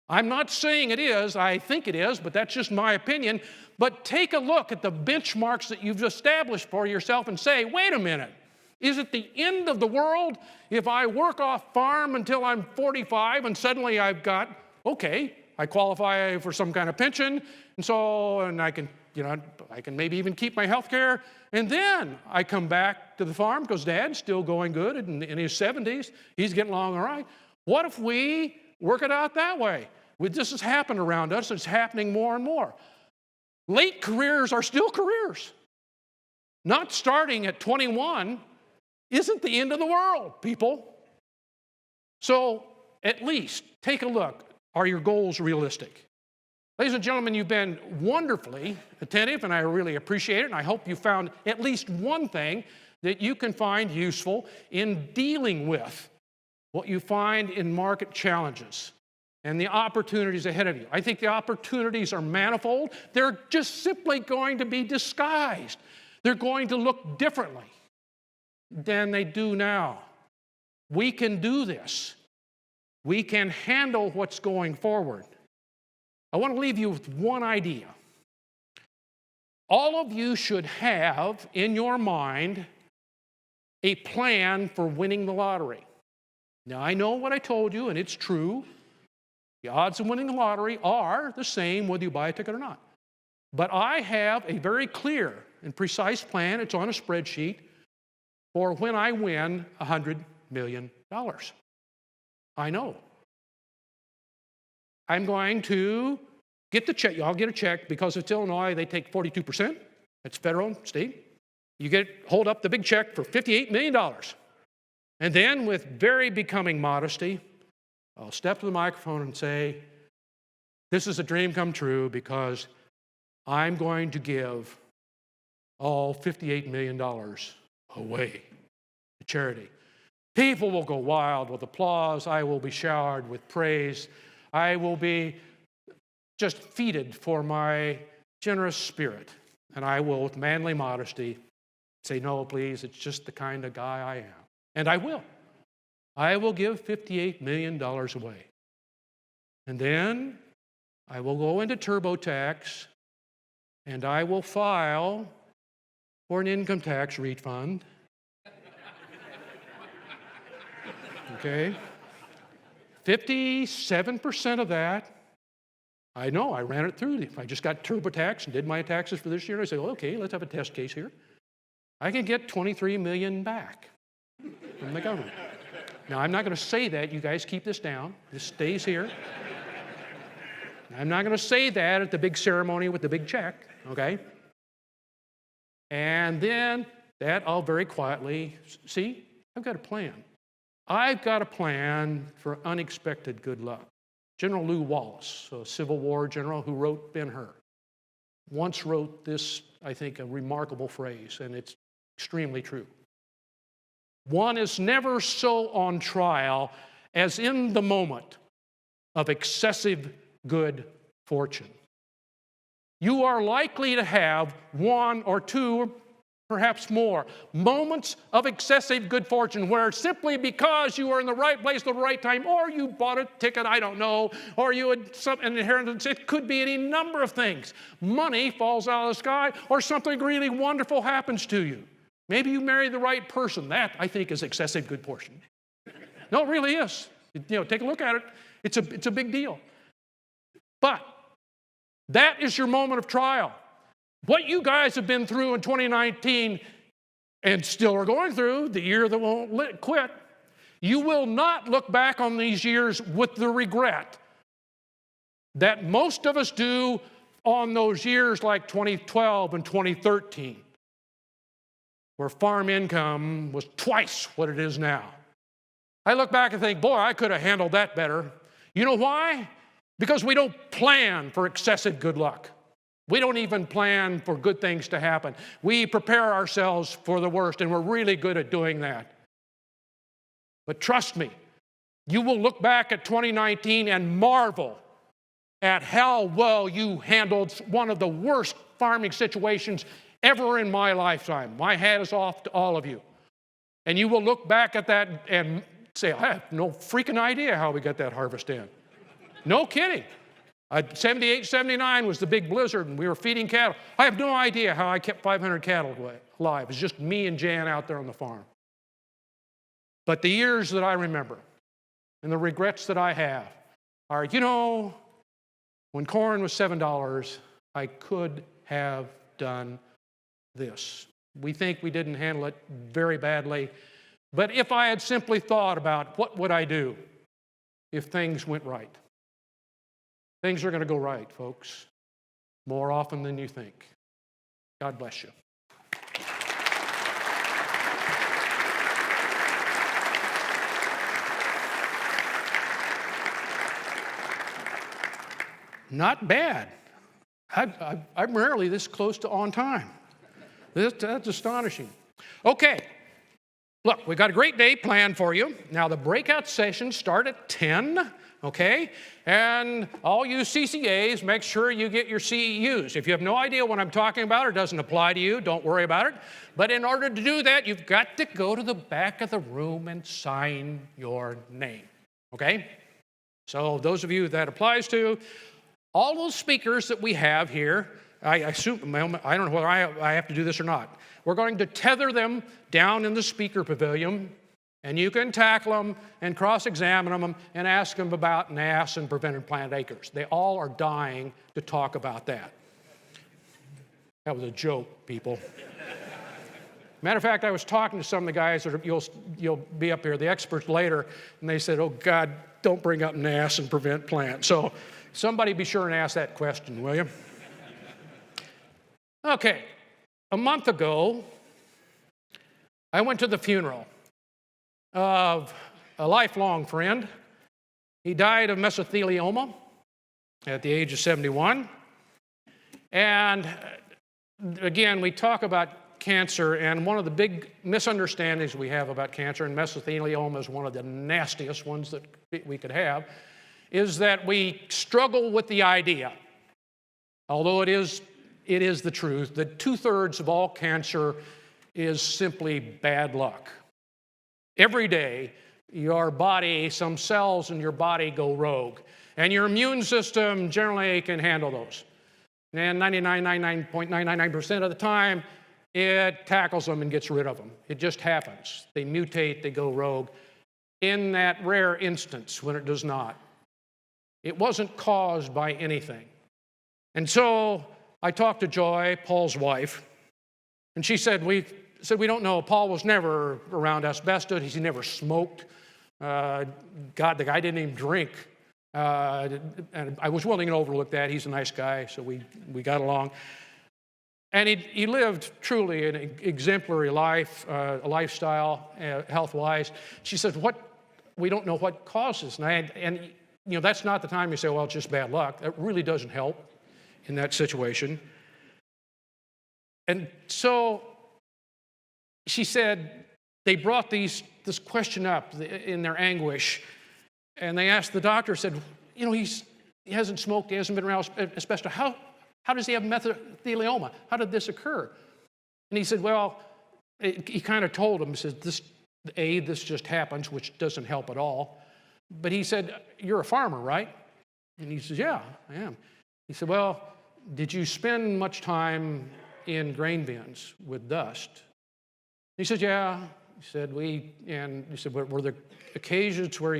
I'm not saying it is, I think it is, but that's just my opinion. But take a look at the benchmarks that you've established for yourself and say, wait a minute, is it the end of the world if I work off farm until I'm 45 and suddenly I've got, okay, I qualify for some kind of pension, and I can maybe even keep my health care, and then I come back to the farm because Dad's still going good in his 70s. He's getting along all right. What if we work it out that way? This has happened around us. It's happening more and more. Late careers are still careers. Not starting at 21 isn't the end of the world, people. So at least take a look. Are your goals realistic? Ladies and gentlemen, you've been wonderfully attentive, and I really appreciate it. And I hope you found at least one thing that you can find useful in dealing with what you find in market challenges and the opportunities ahead of you. I think the opportunities are manifold. They're just simply going to be disguised. They're going to look differently than they do now. We can do this. We can handle what's going forward. I want to leave you with one idea. All of you should have in your mind a plan for winning the lottery. Now, I know what I told you, and it's true. The odds of winning the lottery are the same whether you buy a ticket or not. But I have a very clear and precise plan. It's on a spreadsheet for when I win $100 million. I know. I'm going to get the check. I'll get a check because it's Illinois. They take 42%. That's federal and state. You hold up the big check for $58 million. And then with very becoming modesty, I'll step to the microphone and say, this is a dream come true because I'm going to give all $58 million away to charity. People will go wild with applause. I will be showered with praise. I will be just feted for my generous spirit. And I will, with manly modesty, say, no, please, it's just the kind of guy I am. And I will. I will give $58 million away. And then I will go into TurboTax and I will file for an income tax refund. Okay? 57% of that, I know, I ran it through. I just got TurboTax and did my taxes for this year. I said, well, okay, let's have a test case here. I can get $23 million back from the government. Now, I'm not going to say that. You guys keep this down. This stays here. I'm not going to say that at the big ceremony with the big check, okay? And then that I'll very quietly, see, I've got a plan. I've got a plan for unexpected good luck. General Lew Wallace, a Civil War general who wrote Ben-Hur, once wrote this, I think, a remarkable phrase, and it's extremely true. One is never so on trial as in the moment of excessive good fortune. You are likely to have one or two, perhaps more, moments of excessive good fortune where simply because you were in the right place at the right time, or you bought a ticket, I don't know, or you had an inheritance, it could be any number of things. Money falls out of the sky, or something really wonderful happens to you. Maybe you marry the right person. That, I think, is excessive good fortune. No, it really is. Take a look at it. It's a big deal. But that is your moment of trial. What you guys have been through in 2019 and still are going through, the year that won't quit, you will not look back on these years with the regret that most of us do on those years like 2012 and 2013, where farm income was twice what it is now. I look back and think, boy, I could have handled that better. You know why? Because we don't plan for excessive good luck. We don't even plan for good things to happen. We prepare ourselves for the worst, and we're really good at doing that. But trust me, you will look back at 2019 and marvel at how well you handled one of the worst farming situations ever in my lifetime. My hat is off to all of you. And you will look back at that and say, I have no freaking idea how we got that harvest in. No kidding. 78, 79 was the big blizzard, and we were feeding cattle. I have no idea how I kept 500 cattle alive. It was just me and Jan out there on the farm. But the years that I remember and the regrets that I have are, when corn was $7, I could have done this. We think we didn't handle it very badly, but if I had simply thought about what would I do if things went right? Things are going to go right, folks, more often than you think. God bless you. Not bad. I'm rarely this close to on time. That's astonishing. Okay, look, we've got a great day planned for you. Now, the breakout sessions start at 10, okay? And all you CCAs, make sure you get your CEUs. If you have no idea what I'm talking about or doesn't apply to you, don't worry about it. But in order to do that, you've got to go to the back of the room and sign your name, okay? So those of you that applies to, all those speakers that we have here, I assume, I don't know whether I have to do this or not. We're going to tether them down in the speaker pavilion, and you can tackle them and cross-examine them and ask them about NASS and prevented plant acres. They all are dying to talk about that. That was a joke, people. Matter of fact, I was talking to some of the guys that you'll be up here, the experts later, and they said, oh, God, don't bring up NAS and prevent plant. So somebody be sure and ask that question, will you? Okay, a month ago, I went to the funeral of a lifelong friend. He died of mesothelioma at the age of 71. And again, we talk about cancer, and one of the big misunderstandings we have about cancer, and mesothelioma is one of the nastiest ones that we could have, is that we struggle with the idea, although it is the truth, that 2/3 of all cancer is simply bad luck. Every day, your body, some cells in your body go rogue, and your immune system generally can handle those. And 99.999% of the time, it tackles them and gets rid of them. It just happens. They mutate, they go rogue. In that rare instance when it does not, it wasn't caused by anything. And so I talked to Joy, Paul's wife, and she said, we don't know. Paul was never around asbestos. He never smoked. God, the guy didn't even drink. And I was willing to overlook that. He's a nice guy, so we got along. And he lived truly an exemplary life, a lifestyle, health-wise. She said, we don't know what causes. And that's not the time you say, well, it's just bad luck. That really doesn't help in that situation. And so she said they brought this question up in their anguish, and they asked the doctor, said, he hasn't smoked, he hasn't been around asbestos. How does he have mesothelioma? How did this occur? And he said, well, he kind of told him, he said, this just happens, which doesn't help at all. But he said, you're a farmer, right? And he says, yeah, I am. He said, well, did you spend much time in grain bins with dust? He said, yeah. He said, were there occasions where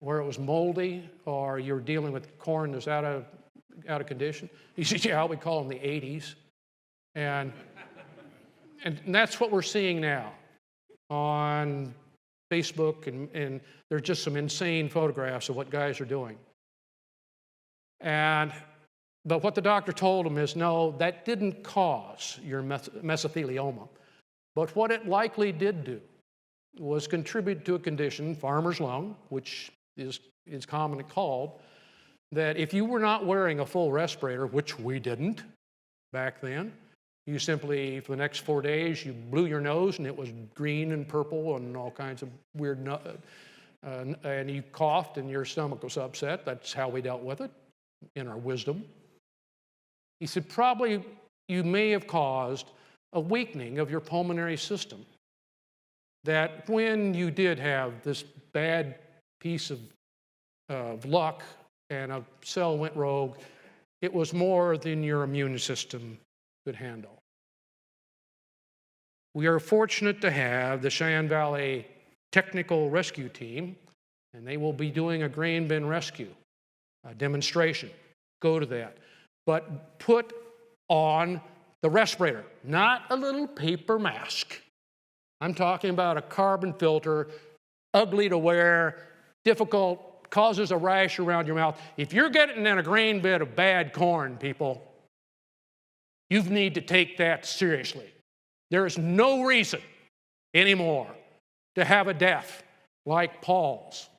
where it was moldy, or you were dealing with corn that's out of condition? He said, yeah, we call them the 80s. And that's what we're seeing now on Facebook, and there's just some insane photographs of what guys are doing. But what the doctor told him is, no, that didn't cause your mesothelioma. But what it likely did do was contribute to a condition, farmer's lung, which is commonly called, that if you were not wearing a full respirator, which we didn't back then, you simply, for the next 4 days, you blew your nose and it was green and purple and all kinds of weird, and you coughed and your stomach was upset. That's how we dealt with it in our wisdom. He said, probably you may have caused a weakening of your pulmonary system, that when you did have this bad piece of luck and a cell went rogue, it was more than your immune system could handle. We are fortunate to have the Cheyenne Valley Technical Rescue Team, and they will be doing a grain bin rescue demonstration. Go to that. But put on the respirator, not a little paper mask. I'm talking about a carbon filter, ugly to wear, difficult, causes a rash around your mouth. If you're getting in a grain bin of bad corn, people, you need to take that seriously. There is no reason anymore to have a death like Paul's.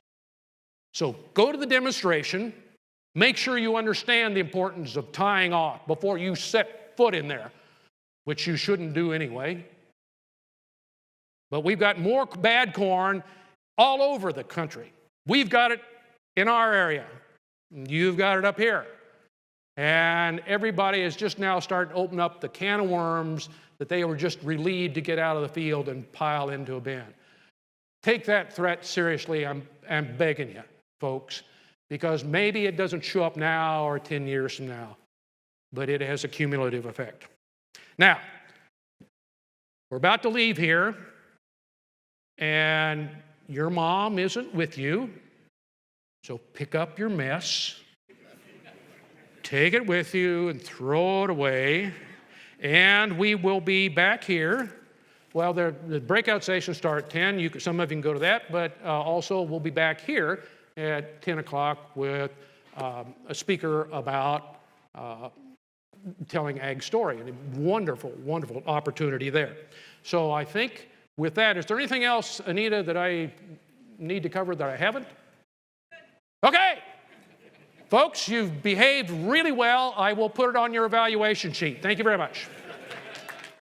So go to the demonstration. Make sure you understand the importance of tying off before you set foot in there, which you shouldn't do anyway. But we've got more bad corn all over the country. We've got it in our area. You've got it up here. And everybody is just now starting to open up the can of worms that they were just relieved to get out of the field and pile into a bin. Take that threat seriously, I'm begging you, folks, because maybe it doesn't show up now or 10 years from now, but it has a cumulative effect. Now, we're about to leave here, and your mom isn't with you, so pick up your mess, take it with you, and throw it away. And we will be back here. Well, the breakout sessions start at 10. Some of you can go to that, but also we'll be back here at 10 o'clock with a speaker about telling ag story. And a wonderful, wonderful opportunity there. So I think with that, is there anything else, Anita, that I need to cover that I haven't? Okay. Folks, you've behaved really well. I will put it on your evaluation sheet. Thank you very much.